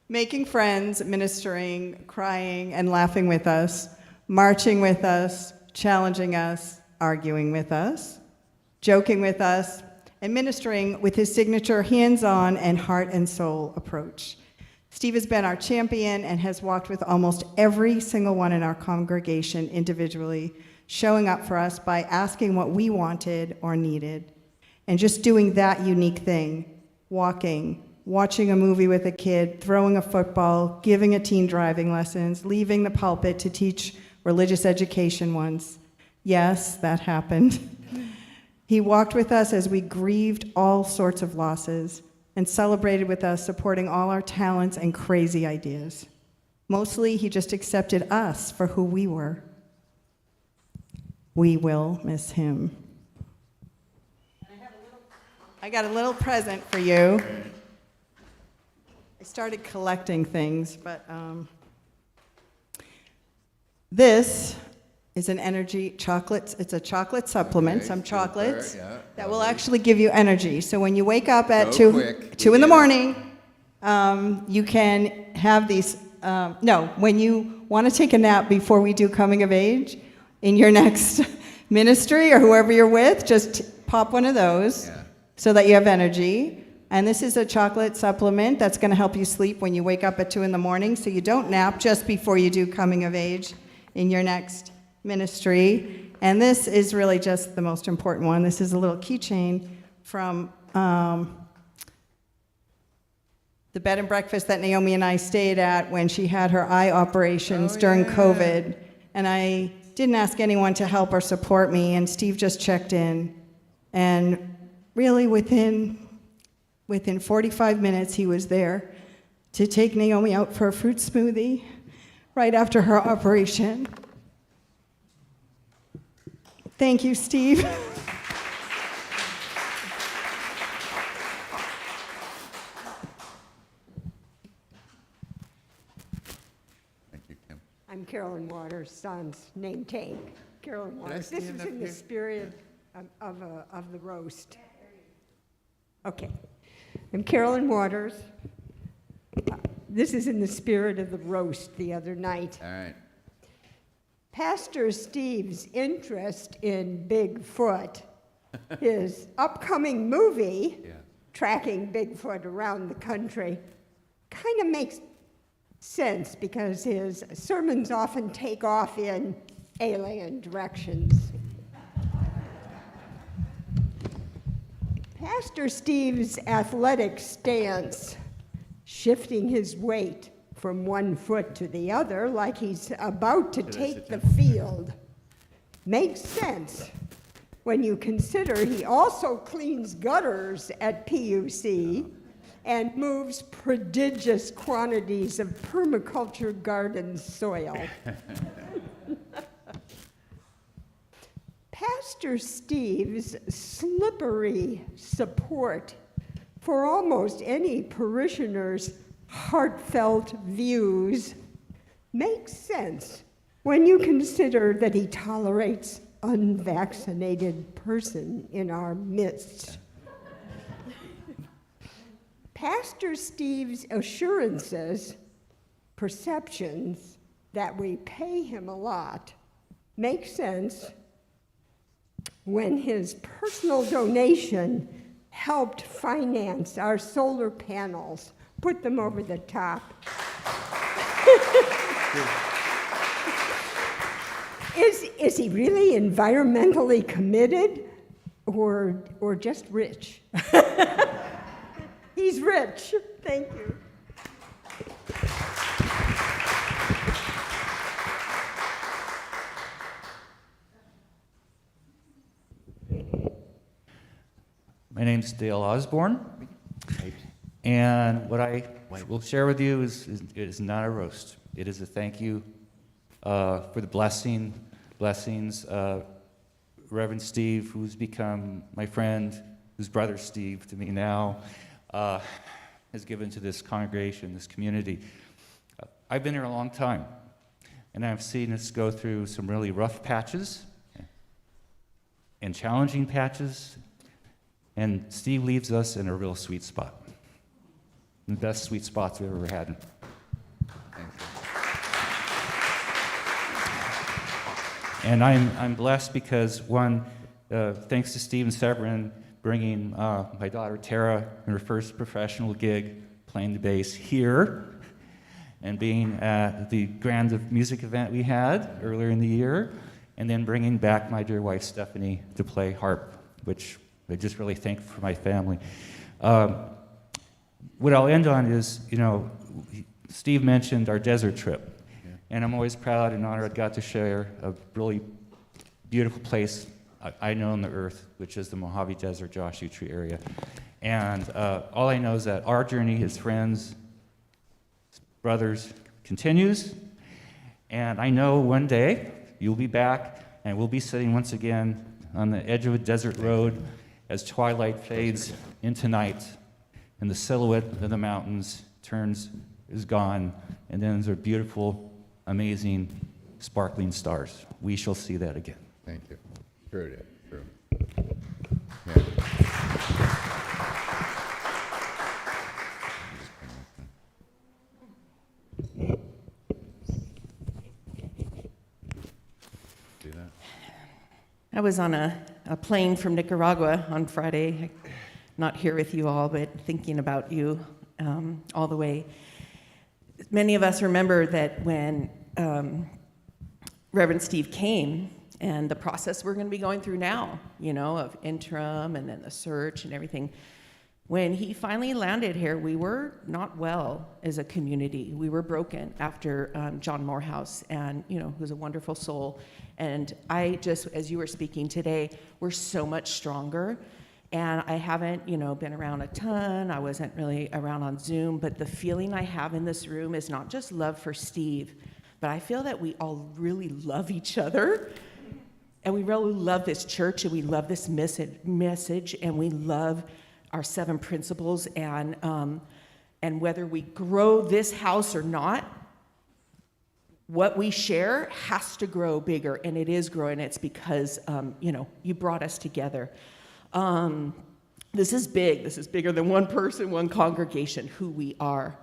Making friends, ministering, crying, and laughing with us, marching with us, challenging us, arguing with us, joking with us, and ministering with his signature hands-on and heart and soul approach. Steve has been our champion and has walked with almost every single one in our congregation individually, showing up for us by asking what we wanted or needed, and just doing that unique thing, walking, watching a movie with a kid, throwing a football, giving a teen driving lessons, leaving the pulpit to teach religious education once. Yes, that happened. He walked with us as we grieved all sorts of losses and celebrated with us, supporting all our talents and crazy ideas. Mostly, he just accepted us for who we were. We will miss him. I got a little present for you. I started collecting things, but this is an energy chocolate. It's a chocolate supplement, Okay, some chocolates super, yeah, that will lovely. actually give you energy. So when you wake up at Go 2 quick, in the yeah. morning, you can have these. No, when you want to take a nap before we do coming of age in your next ministry or whoever you're with, just pop one of those Yeah. so that you have energy. And this is a chocolate supplement that's going to help you sleep when you wake up at 2 in the morning, so you don't nap just before you do coming of age in your next ministry. And this is really just the most important one. This is a little keychain from the bed and breakfast that Naomi and I stayed at when she had her eye operations during COVID. And I didn't ask anyone to help or support me, and Steve just checked in. And really within 45 minutes, he was there to take Naomi out for a fruit smoothie right after her operation. Thank you, Steve. Thank you, Kim. I'm Carolyn Waters' son's name Tank. Carolyn Waters. This stand is up in the here? spirit of the roast. Okay. I'm Carolyn Waters. This is in the spirit of the roast the other night. All right. Pastor Steve's interest in Bigfoot, his upcoming movie, Yeah. tracking Bigfoot around the country, kind of makes sense because his sermons often take off in alien directions. Pastor Steve's athletic stance, shifting his weight from one foot to the other like he's about to take the field, makes sense when you consider he also cleans gutters at PUC and moves prodigious quantities of permaculture garden soil. Pastor Steve's slippery support for almost any parishioner's heartfelt views makes sense when you consider that he tolerates unvaccinated person in our midst. Pastor Steve's assurances, perceptions that we pay him a lot, make sense when his personal donation helped finance our solar panels, put them over the top. Is he really environmentally committed or just rich? He's rich. Thank you. My name's Dale Osborne, and what I will share with you is not a roast. It is a thank you for the blessings. Reverend Steve, who's become my friend, who's brother Steve to me now, has given to this congregation, this community. I've been here a long time, and I've seen us go through some really rough patches and challenging patches. And Steve leaves us in a real sweet spot. The best sweet spots we've ever had. And I'm blessed because, one, thanks to Steve and Severin bringing my daughter Tara in her first professional gig, playing the bass here, and being at the grand music event we had earlier in the year, and then bringing back my dear wife Stephanie to play harp, which I just really thank for my family. What I'll end on is, Steve mentioned our desert trip. Yeah. And I'm always proud and honored I got to share a really beautiful place I know on the earth, which is the Mojave Desert, Joshua Tree area. And all I know is that our journey as friends, brothers, continues. And I know one day you'll be back and we'll be sitting once again on the edge of a desert road as twilight fades into night and the silhouette of the mountains is gone, and then there's beautiful, amazing, sparkling stars. We shall see that again. Thank you. True, Dave. True. Yeah. Do that. I was on a plane from Nicaragua on Friday, not here with you all, but thinking about you all the way. Many of us remember that when Reverend Steve came, and the process we're going to be going through now, of interim and then the search and everything. When he finally landed here, we were not well as a community. We were broken after John Morehouse, and who's a wonderful soul. And I just, as you were speaking today, we're so much stronger. And I haven't, been around a ton. I wasn't really around on Zoom, but the feeling I have in this room is not just love for Steve, but I feel that we all really love each other. And we really love this church, and we love this message, and we love our 7 principles, and whether we grow this house or not, what we share has to grow bigger, and it is growing. It's because, you brought us together. This is big. This is bigger than one person, one congregation, who we are.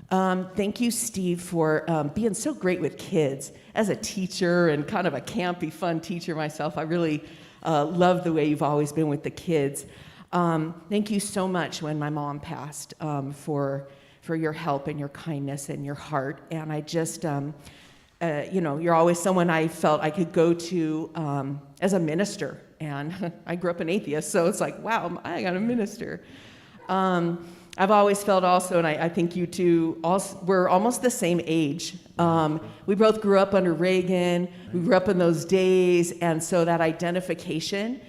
Thank you, Steve, for being so great with kids. As a teacher and kind of a campy, fun teacher myself, I really love the way you've always been with the kids. Thank you so much when my mom passed for your help and your kindness and your heart. And I just, you're always someone I felt I could go to as a minister. And I grew up an atheist, so it's like, wow, I got a minister. I've always felt also, and I think you two, we're almost the same age. We both grew up under Reagan. We grew up in those days, and so that identification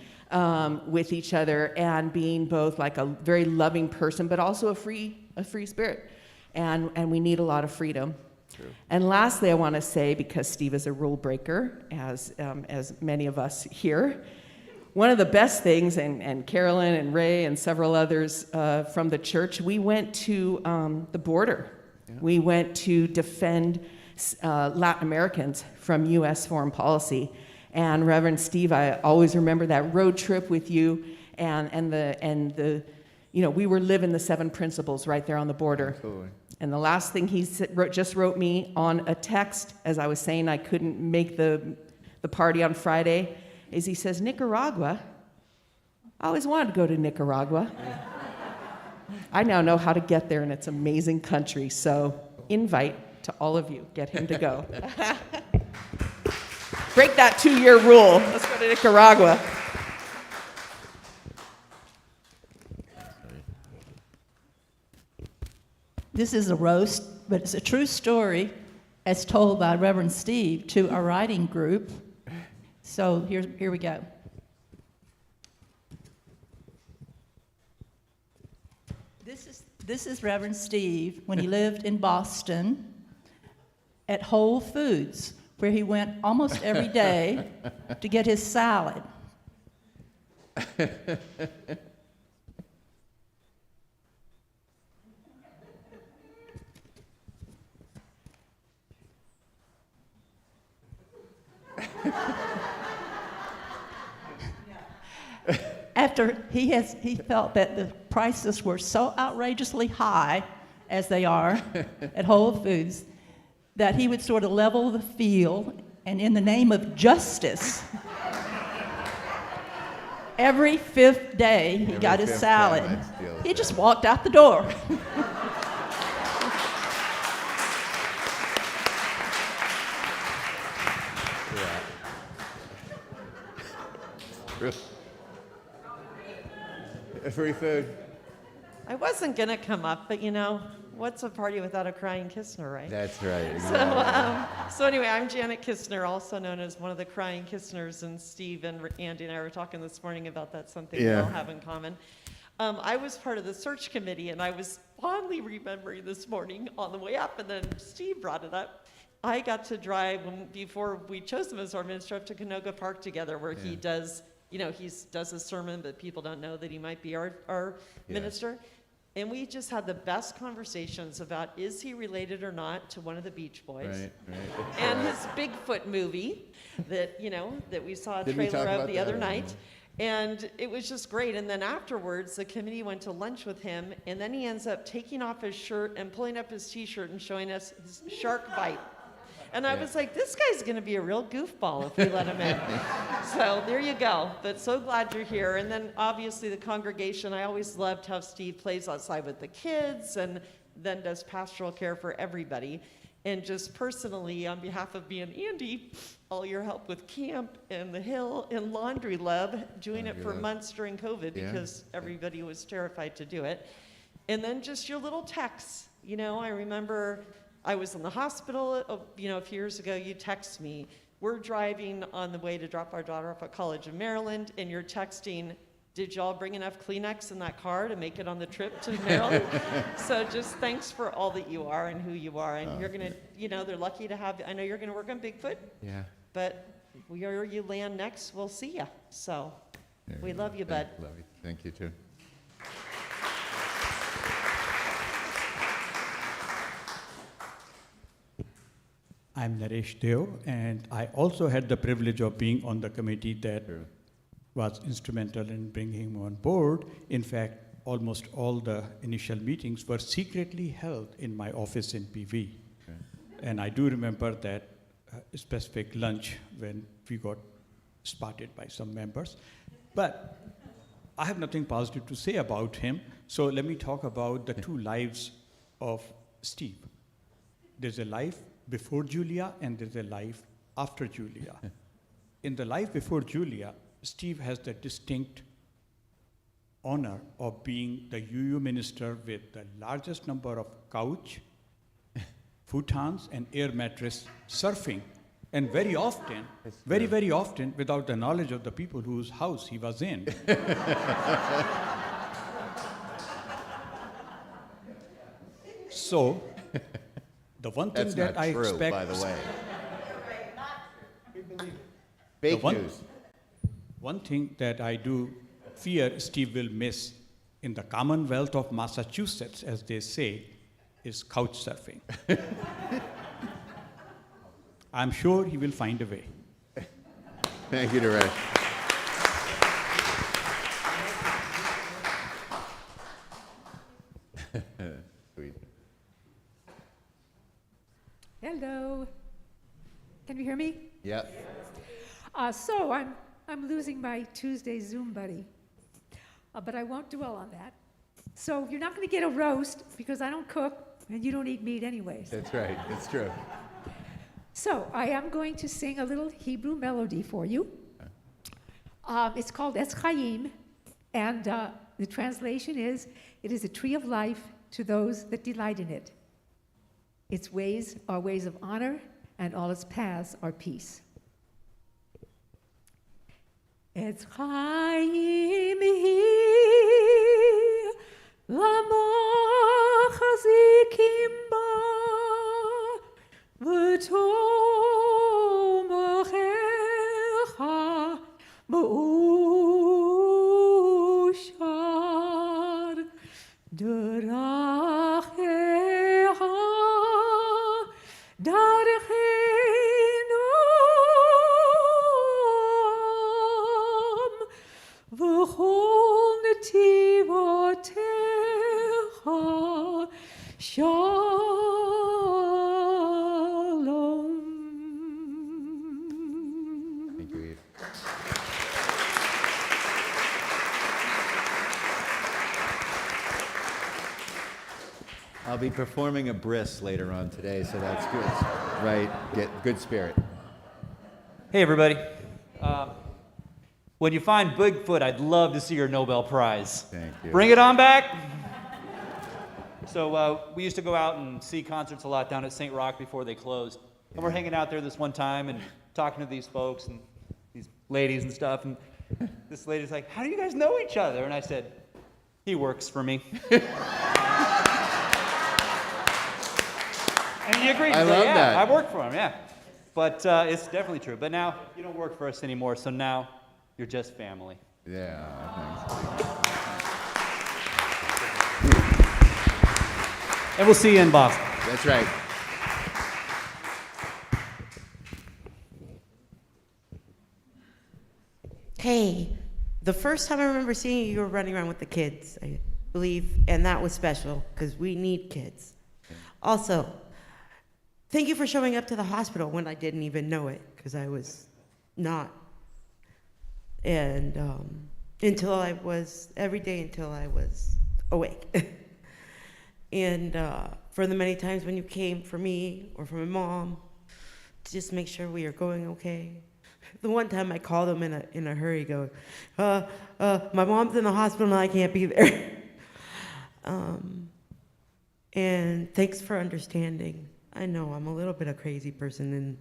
with each other and being both like a very loving person, but also a free spirit, and we need a lot of freedom. True. And lastly, I want to say, because Steve is a rule breaker, as many of us here. One of the best things, and Carolyn and Ray and several others from the church, we went to the border. Yeah. We went to defend Latin Americans from U.S. foreign policy. And Reverend Steve, I always remember that road trip with you and the we were living the 7 principles right there on the border. Absolutely. And the last thing he just wrote me on a text as I was saying I couldn't make the party on Friday is he says, Nicaragua, I always wanted to go to Nicaragua. I now know how to get there, and it's an amazing country. So invite to all of you. Get him to go. Break that 2-year rule. Let's go to Nicaragua. This is a roast, but it's a true story as told by Reverend Steve to a writing group. So here we go. This is Reverend Steve when he lived in Boston at Whole Foods, where he went almost every day to get his salad. After he felt that the prices were so outrageously high, as they are at Whole Foods, that he would sort of level the field, and in the name of justice, every 5th day he got his salad. He just walked out the door. Free food. I wasn't going to come up, but what's a party without a crying Kistner, right? That's right. So anyway, I'm Janet Kistner, also known as one of the crying Kistners, and Steve and Andy and I were talking this morning about that, something we all have in common. I was part of the search committee, and I was fondly remembering this morning on the way up, and then Steve brought it up. I got to drive, before we chose him as our minister, up to Canoga Park together, where he does, he does a sermon, but people don't know that he might be our minister. And we just had the best conversations about, is he related or not to one of the Beach Boys? Right. And his Bigfoot movie that, that we saw a trailer of the other night. And it was just great. And then afterwards, the committee went to lunch with him, and then he ends up taking off his shirt and pulling up his T-shirt and showing us his shark bite. And I was like, this guy's going to be a real goofball if we let him in. So there you go. But so glad you're here. And then obviously the congregation, I always loved how Steve plays outside with the kids and then does pastoral care for everybody. And just personally, on behalf of me and Andy, all your help with camp and the Hill and Laundry Lab, doing it for months during COVID because everybody was terrified to do it. And then just your little texts. I remember I was in the hospital, a few years ago. You text me. We're driving on the way to drop our daughter off at College of Maryland, and you're texting, did y'all bring enough Kleenex in that car to make it on the trip to Maryland? So just thanks for all that you are and who you are. And you're going to, they're lucky to have, I know you're going to work on Bigfoot. Yeah. But where you land next, we'll see you. So we love you, bud. Love you. Thank you, too. I'm Naresh Deo, and I also had the privilege of being on the committee that was instrumental in bringing him on board. In fact, almost all the initial meetings were secretly held in my office in PV. Okay. And I do remember that specific lunch when we got spotted by some members. But I have nothing positive to say about him, so let me talk about the 2 lives of Steve. There's a life before Julia, and there's a life after Julia. In the life before Julia, Steve has the distinct honor of being the UU minister with the largest number of couch, futons, and air mattress surfing. And very often, very often, without the knowledge of the people whose house he was in. So, the one thing that I expect, by the way. Fake news. One thing that I do fear Steve will miss in the Commonwealth of Massachusetts, as they say, is couch surfing. I'm sure he will find a way. Thank you, Naresh. Sweet. Hello. Can you hear me? Yep. So I'm losing my Tuesday Zoom buddy, but I won't dwell on that. So you're not going to get a roast because I don't cook and you don't eat meat anyways. That's right. It's true. So I am going to sing a little Hebrew melody for you. It's called Es Chaim, and the translation is, "It is a tree of life to those that delight in it. Its ways are ways of honor, and all its paths are peace." Es Chaim hi l'mochazikim ba v'tomochecha ma'ushar d'rachecha darchenam v'chol netivotecha shalom. Thank you, Eve. I'll be performing a bris later on today, so that's good. Right, get good spirit. Hey, everybody. When you find Bigfoot, I'd love to see your Nobel Prize. Thank you. Bring it on back. So we used to go out and see concerts a lot down at St. Roch before they closed. And we're hanging out there this one time and talking to these folks and these ladies and stuff. And this lady's like, "How do you guys know each other?" And I said, "He works for me." And he agreed. I So, love yeah, that. I work for him, yeah. But it's definitely true. But now you don't work for us anymore, so now you're just family. Yeah, thanks. And we'll see you in Boston. That's right. Hey, the first time I remember seeing you, you were running around with the kids, I believe, and that was special because we need kids. Also, thank you for showing up to the hospital when I didn't even know it because I was not. And every day until I was awake. And for the many times when you came for me or for my mom to just make sure we are going okay. The one time I called them in a hurry, going, my mom's in the hospital and I can't be there. And thanks for understanding. I know I'm a little bit a crazy person and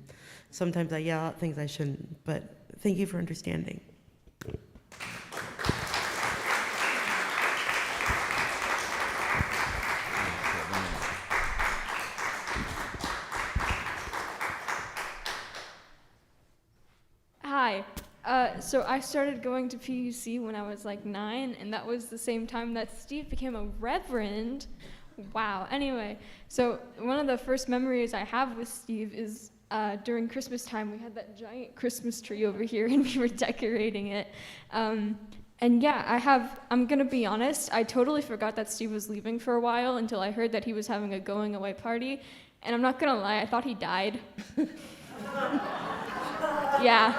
sometimes I yell out things I shouldn't, but thank you for understanding. Hi. So I started going to PUC when I was like 9, and that was the same time that Steve became a reverend. Wow. Anyway, so one of the first memories I have with Steve is during Christmas time. We had that giant Christmas tree over here, and we were decorating it. And yeah, I'm gonna be honest, I totally forgot that Steve was leaving for a while until I heard that he was having a going away party. And I'm not gonna lie, I thought he died. Yeah.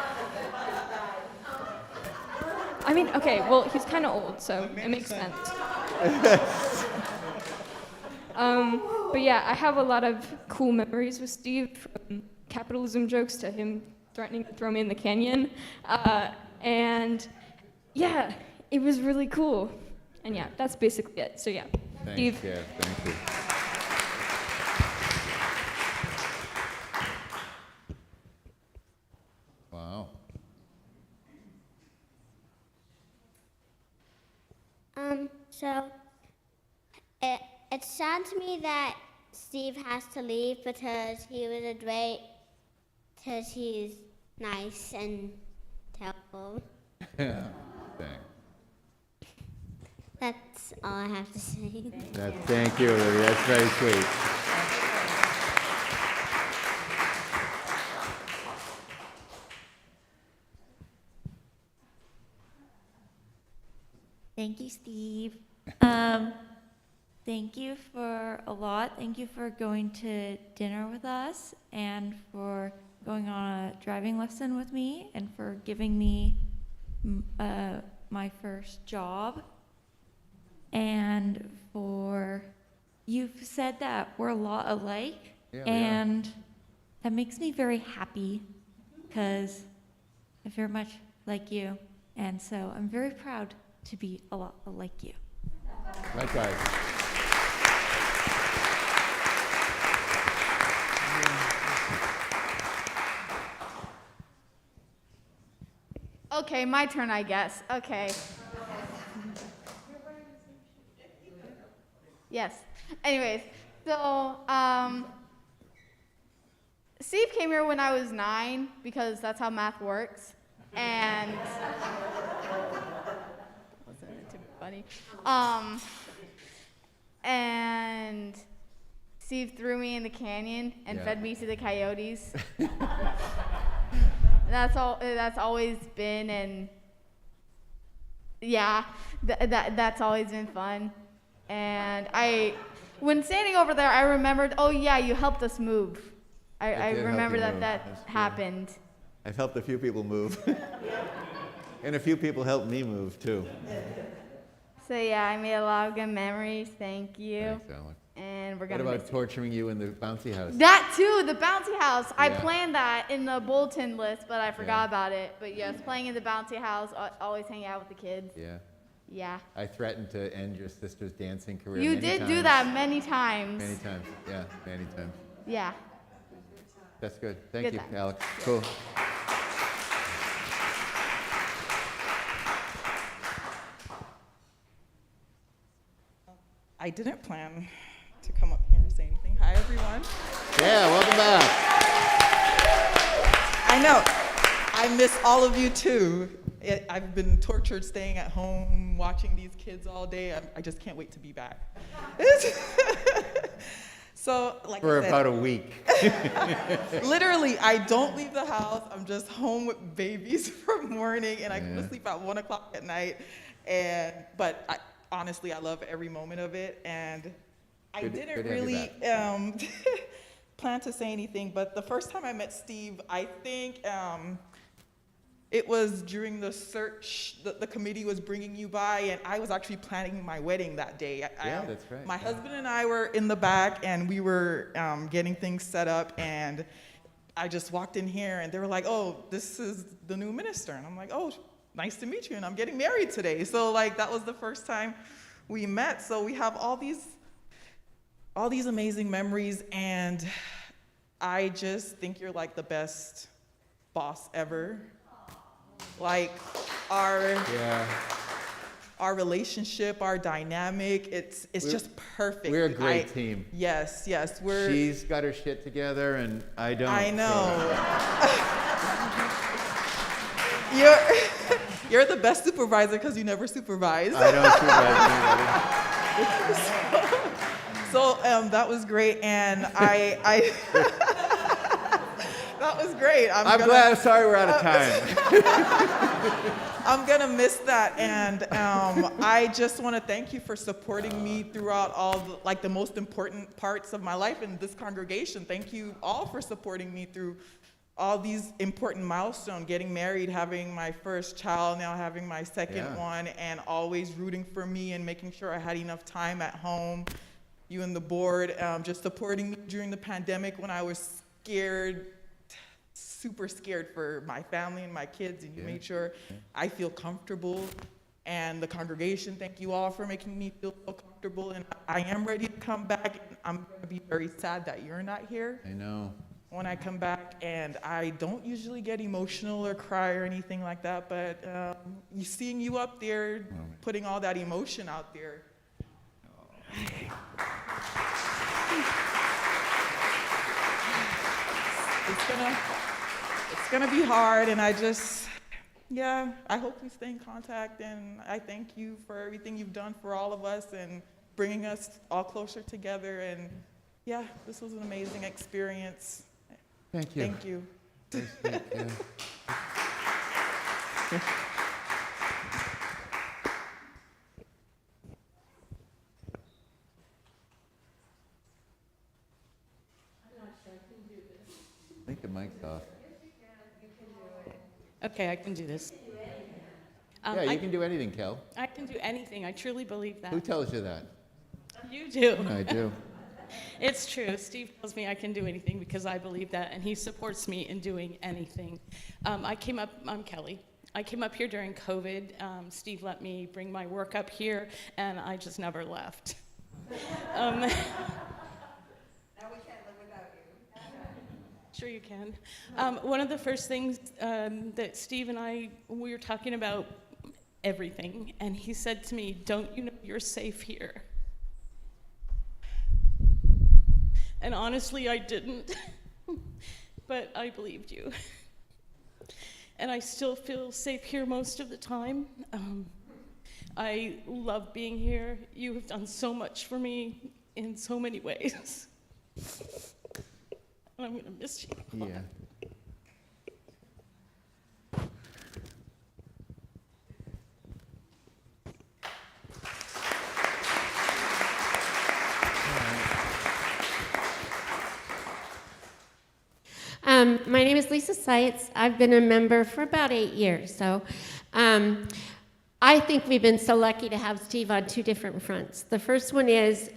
I mean, okay, well, he's kind of old, so it makes sense. But yeah, I have a lot of cool memories with Steve, from capitalism jokes to him threatening to throw me in the canyon. And yeah, it was really cool. And yeah, that's basically it. So yeah, Thanks, Steve. Kev. Thank you. Wow. So it's sad to me that Steve has to leave because he's nice and helpful. Yeah. Thanks. That's all I have to say. Thank you, Olivia. That's very sweet. Thank you, Steve. thank you for a lot. Thank you for going to dinner with us and for going on a driving lesson with me and for giving me my first job. And for, you've said that we're a lot alike, Yeah, we are. and that makes me very happy because I'm very much like you. And so I'm very proud to be a lot like you. Likewise. Okay, my turn, I guess. Okay. Yes. Anyways, so Steve came here when I was 9 because that's how math works, and wasn't it too funny? And Steve threw me in the canyon and fed me to the coyotes. That's all. That's always been, and yeah, that's always been fun. And when standing over there, I remembered, oh yeah, you helped us move. I did help remember you that move. that That's true. happened. I've helped a few people move. And a few people helped me move, too. So yeah, I made a lot of good memories. Thank you. Thanks, Alex. And we're What gonna about miss torturing you in the bouncy house? that too. The bouncy house. I Yeah. planned that in the bulletin list, but I forgot Yeah. about it. But yes, playing in the bouncy house, always hanging out with the kids. Yeah. Yeah. I threatened to end your sister's dancing career You many did times. do that many times. Many times, yeah, many times. Yeah. That's good. Thank Good you, times. Alex. Cool. I didn't plan to come up here and say anything. Hi, everyone. Yeah, welcome back. I know. I miss all of you, too. I've been tortured staying at home, watching these kids all day. I just can't wait to be back. So, like For I said, about a week. literally, I don't leave the house. I'm just home with babies from morning, and I go to Yeah. sleep at 1 o'clock at night. But honestly, I love every moment of it. And I Good- didn't good to have you really plan to say anything, but the first time I met Steve, I think it was during the search that the committee was bringing you by, and I was actually planning my wedding that day. Yeah, that's right. My husband and I were in the back, and we were getting things set up, and I just walked in here, and they were like, "Oh, this is the new minister," and I'm like, "Oh, nice to meet you, and I'm getting married today." So like that was the first time we met. So we have all these amazing memories, and I just think you're like the best boss ever. Like our relationship, our dynamic, it's just perfect. We're a great team. Yes, She's got her shit together, and I don't. I know. So. You're the best supervisor because you never supervise. I don't supervise anybody. So that was great, and I that was great. I'm glad. Sorry, we're out of time. I'm gonna miss that, and I just want to thank you for supporting me throughout all the most important parts of my life in this congregation. Thank you all for supporting me through all these important milestones: getting married, having my first child, now having my second one, and always rooting for me and making sure I had enough time at home. You and the board just supporting me during the pandemic when I was scared. Super scared for my family and my kids, and you made sure I feel comfortable. And the congregation, thank you all for making me feel so comfortable. And I am ready to come back. I'm going to be very sad that you're not here. I know. When I come back, and I don't usually get emotional or cry or anything like that, but seeing you up there, putting all that emotion out there. It's gonna be hard, and I hope we stay in contact, and I thank you for everything you've done for all of us and bringing us all closer together, and yeah, this was an amazing experience. Thank you. Thank you. think the mic's off. Okay, I can do this. Yeah, you can do anything, Kel. I can do anything. I truly believe that. Who tells you that? You do. I do. It's true. Steve tells me I can do anything because I believe that, and he supports me in doing anything. I'm Kelly. I came up here during COVID. Steve let me bring my work up here, and I just never left. Now we can't live without you. Sure you can. One of the first things that Steve and we were talking about everything, and he said to me, "Don't you know you're safe here?" And honestly, I didn't, but I believed you. And I still feel safe here most of the time. I love being here. You have done so much for me in so many ways. And I'm gonna miss you. Yeah. My name is Lisa Seitz. I've been a member for about 8 years. So I think we've been so lucky to have Steve on two different fronts. The first one is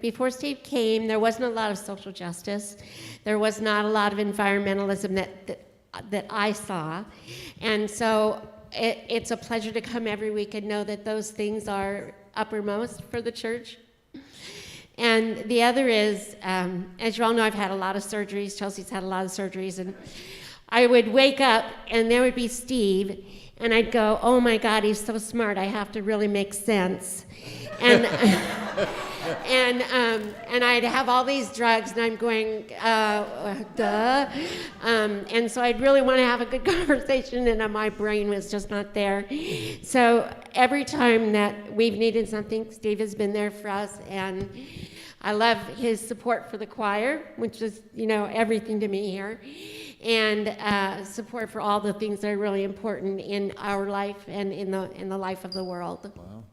before Steve came, there wasn't a lot of social justice. There was not a lot of environmentalism that I saw. And so it's a pleasure to come every week and know that those things are uppermost for the church. And the other is, as you all know, I've had a lot of surgeries. Chelsea's had a lot of surgeries. And I would wake up, and there would be Steve, and I'd go, oh, my God, he's so smart. I have to really make sense. And and I'd have all these drugs, and I'm going, duh. And so I'd really want to have a good conversation, and my brain was just not there. So every time that we've needed something, Steve has been there for us, and I love his support for the choir, which is, everything to me here, and support for all the things that are really important in our life and in the life of the world. Wow.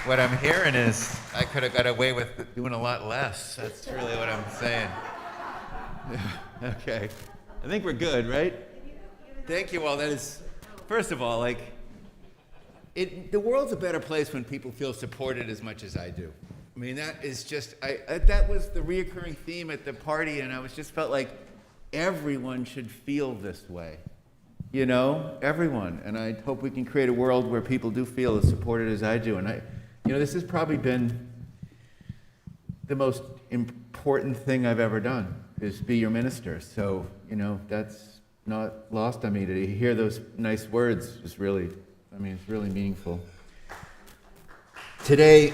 What I'm hearing is I could have got away with doing a lot less. That's really what I'm saying. Yeah, okay. I think we're good, right? Thank you all. That is, first of all, the world's a better place when people feel supported as much as I do. I mean, that is just, that was the reoccurring theme at the party, and I just felt like everyone should feel this way. Everyone. And I hope we can create a world where people do feel as supported as I do. And this has probably been the most important thing I've ever done, is be your minister. So, that's not lost on me to hear those nice words. It's really meaningful. Today,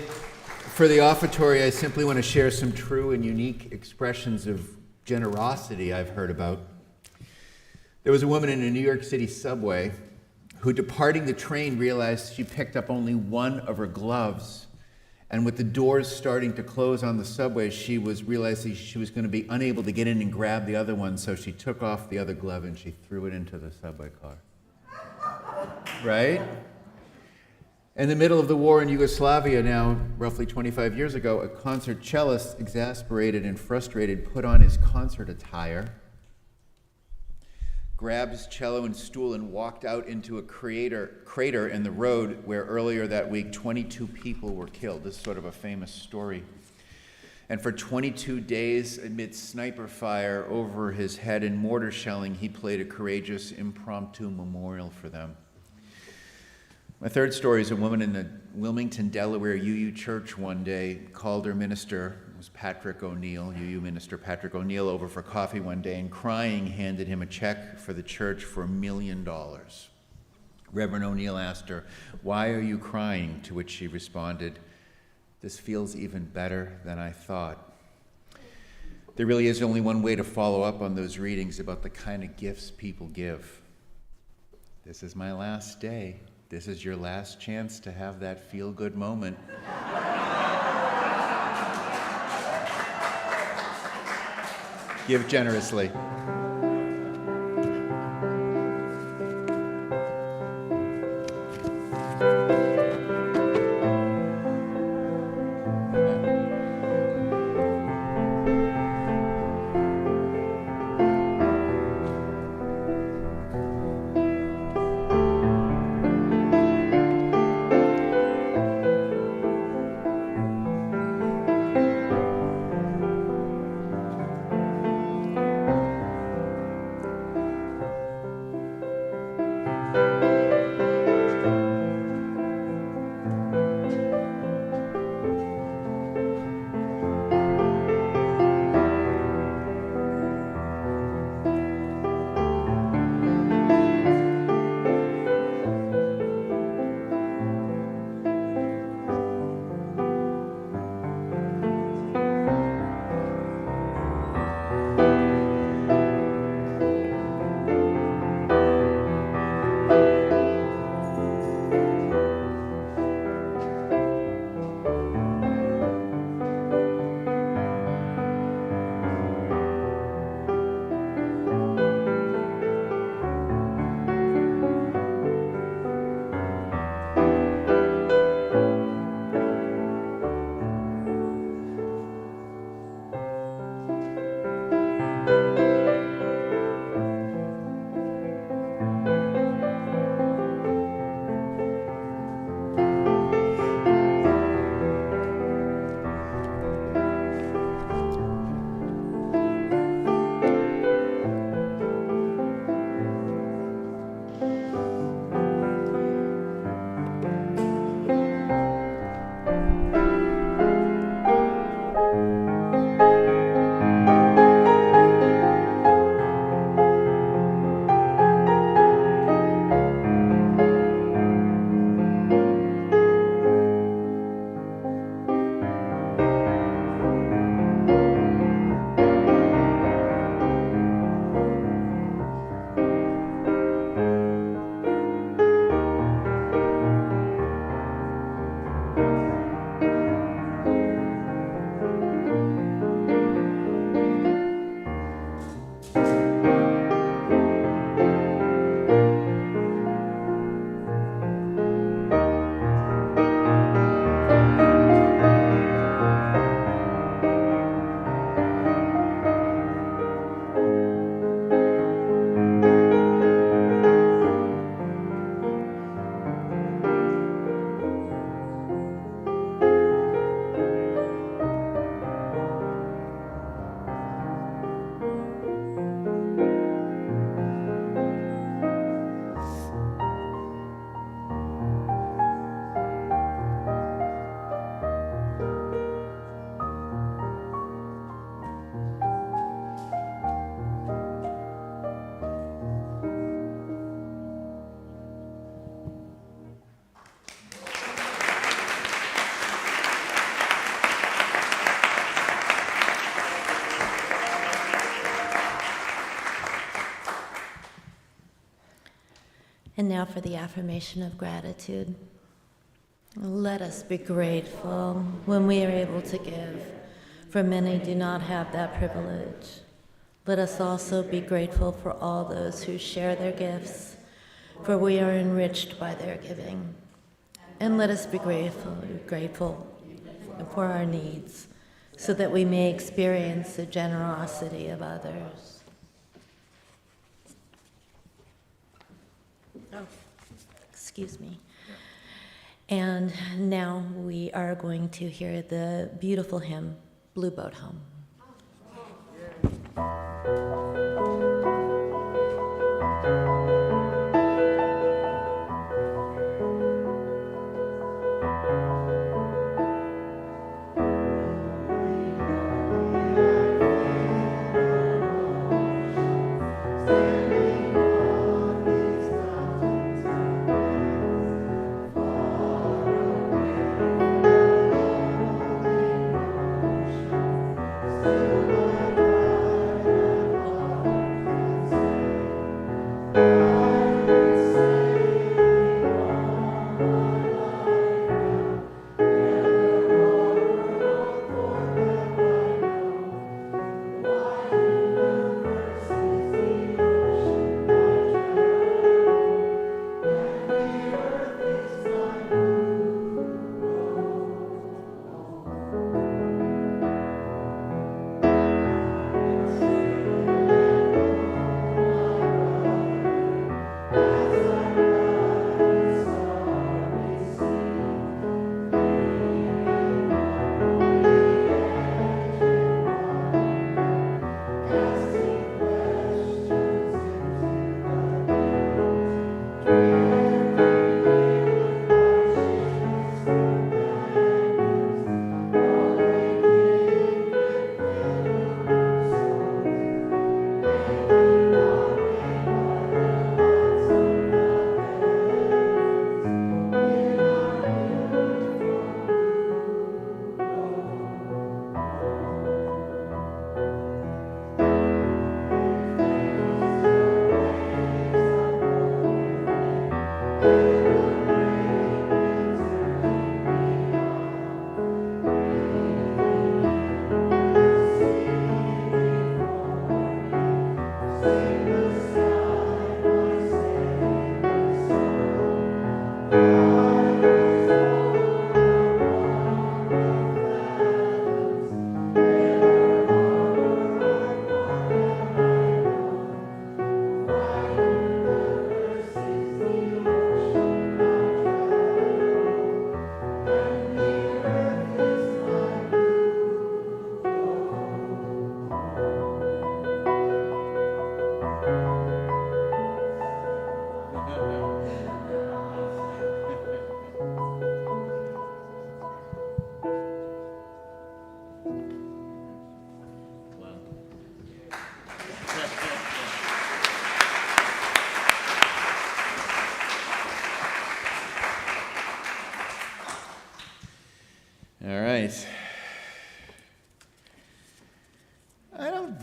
for the offertory, I simply want to share some true and unique expressions of generosity I've heard about. There was a woman in a New York City subway who, departing the train, realized she picked up only one of her gloves. And with the doors starting to close on the subway, she was realizing she was going to be unable to get in and grab the other one, so she took off the other glove and she threw it into the subway car. Right? In the middle of the war in Yugoslavia now, roughly 25 years ago, a concert cellist, exasperated and frustrated, put on his concert attire, grabbed his cello and stool, and walked out into a crater in the road where earlier that week 22 people were killed. This is sort of a famous story. And for 22 days, amid sniper fire over his head and mortar shelling, he played a courageous impromptu memorial for them. My third story is a woman in the Wilmington, Delaware UU church one day called her minister, it was Patrick O'Neill, UU minister Patrick O'Neill, over for coffee one day, and crying handed him a check for the church for $1 million. Reverend O'Neill asked her, "Why are you crying?" To which she responded, "This feels even better than I thought." There really is only one way to follow up on those readings about the kind of gifts people give. This is my last day. This is your last chance to have that feel-good moment. Give generously. And now for the affirmation of gratitude. Let us be grateful when we are able to give, for many do not have that privilege. Let us also be grateful for all those who share their gifts, for we are enriched by their giving. And let us be grateful for our needs, so that we may experience the generosity of others. Oh, excuse me. And now we are going to hear the beautiful hymn, Blue Boat Home. Thank you.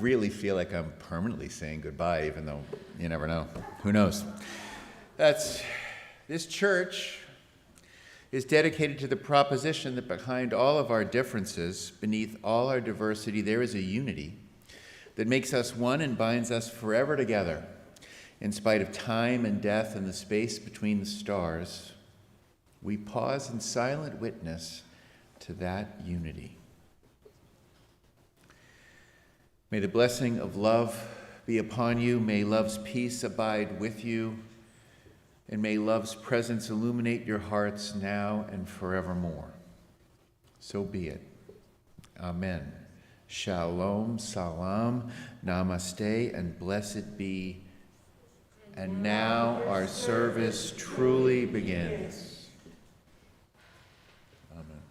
really feel like I'm permanently saying goodbye, even though you never know. Who knows? This church is dedicated to the proposition that behind all of our differences, beneath all our diversity, there is a unity that makes us one and binds us forever together, in spite of time and death and the space between the stars. We pause in silent witness to that unity. May the blessing of love be upon you. May love's peace abide with you. And may love's presence illuminate your hearts now and forevermore. So be it. Amen. Shalom, salam, namaste, and blessed be. And now our service truly begins. Amen.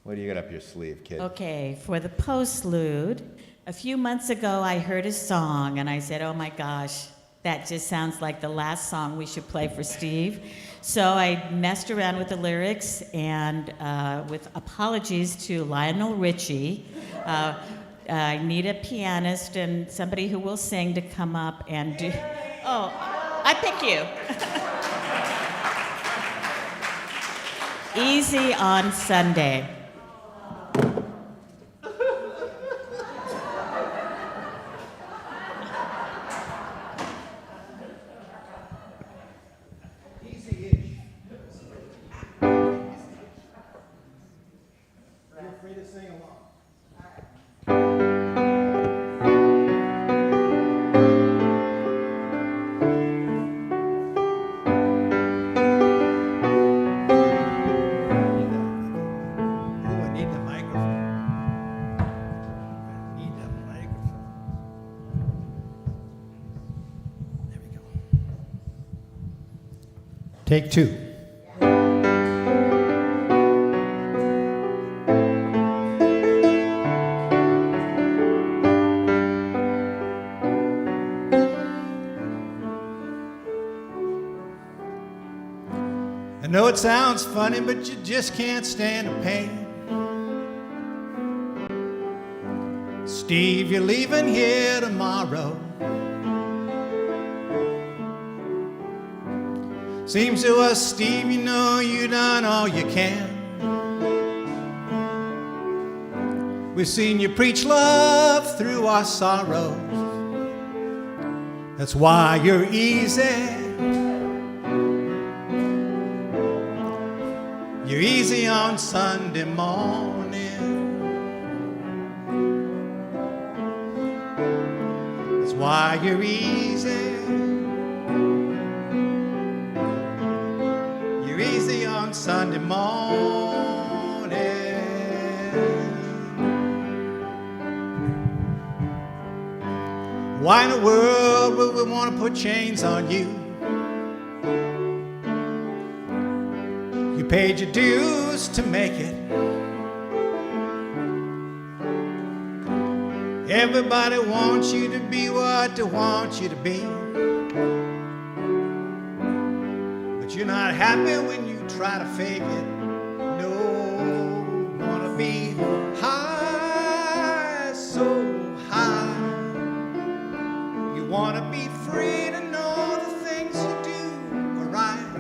What do you got up your sleeve, kid? Okay, for the postlude, a few months ago I heard a song and I said, oh my gosh, that just sounds like the last song we should play for Steve. So I messed around with the lyrics, and with apologies to Lionel Richie, I need a pianist and somebody who will sing to come up and do. Oh, I pick you. Easy on Sunday. Take two. I know it sounds funny, but you just can't stand the pain. Steve, you're leaving here tomorrow. Seems to us, Steve, you know you done all you can. We've seen you preach love through our sorrows. That's why you're easy. You're easy on Sunday morning. That's why you're easy. On Sunday morning. Why in the world would we want to put chains on you? You paid your dues to make it. Everybody wants you to be what they want you to be. But you're not happy when you try to fake it. No, wanna be high, so high. You wanna be free to know the things you do are right.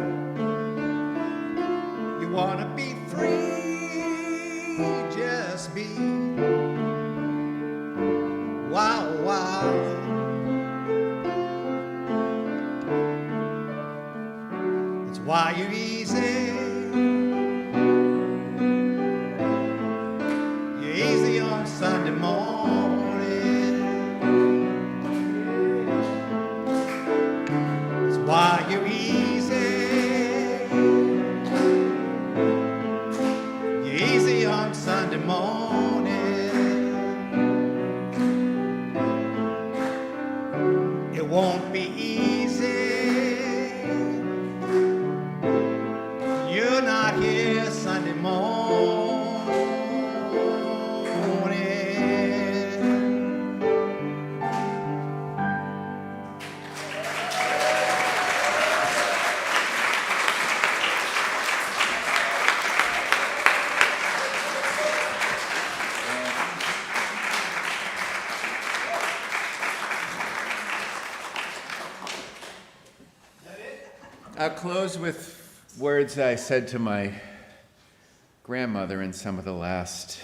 You wanna be free, just be. Wow, wow. That's why you're easy. Sunday morning. That's why you're easy. You're easy on Sunday morning. It won't be easy I'll close with words I said to my grandmother in some of the last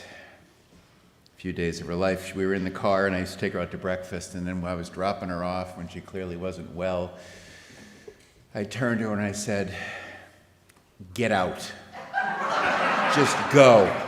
few days of her life. We were in the car, and I used to take her out to breakfast, and then when I was dropping her off, when she clearly wasn't well, I turned to her and I said, "Get out. Just go."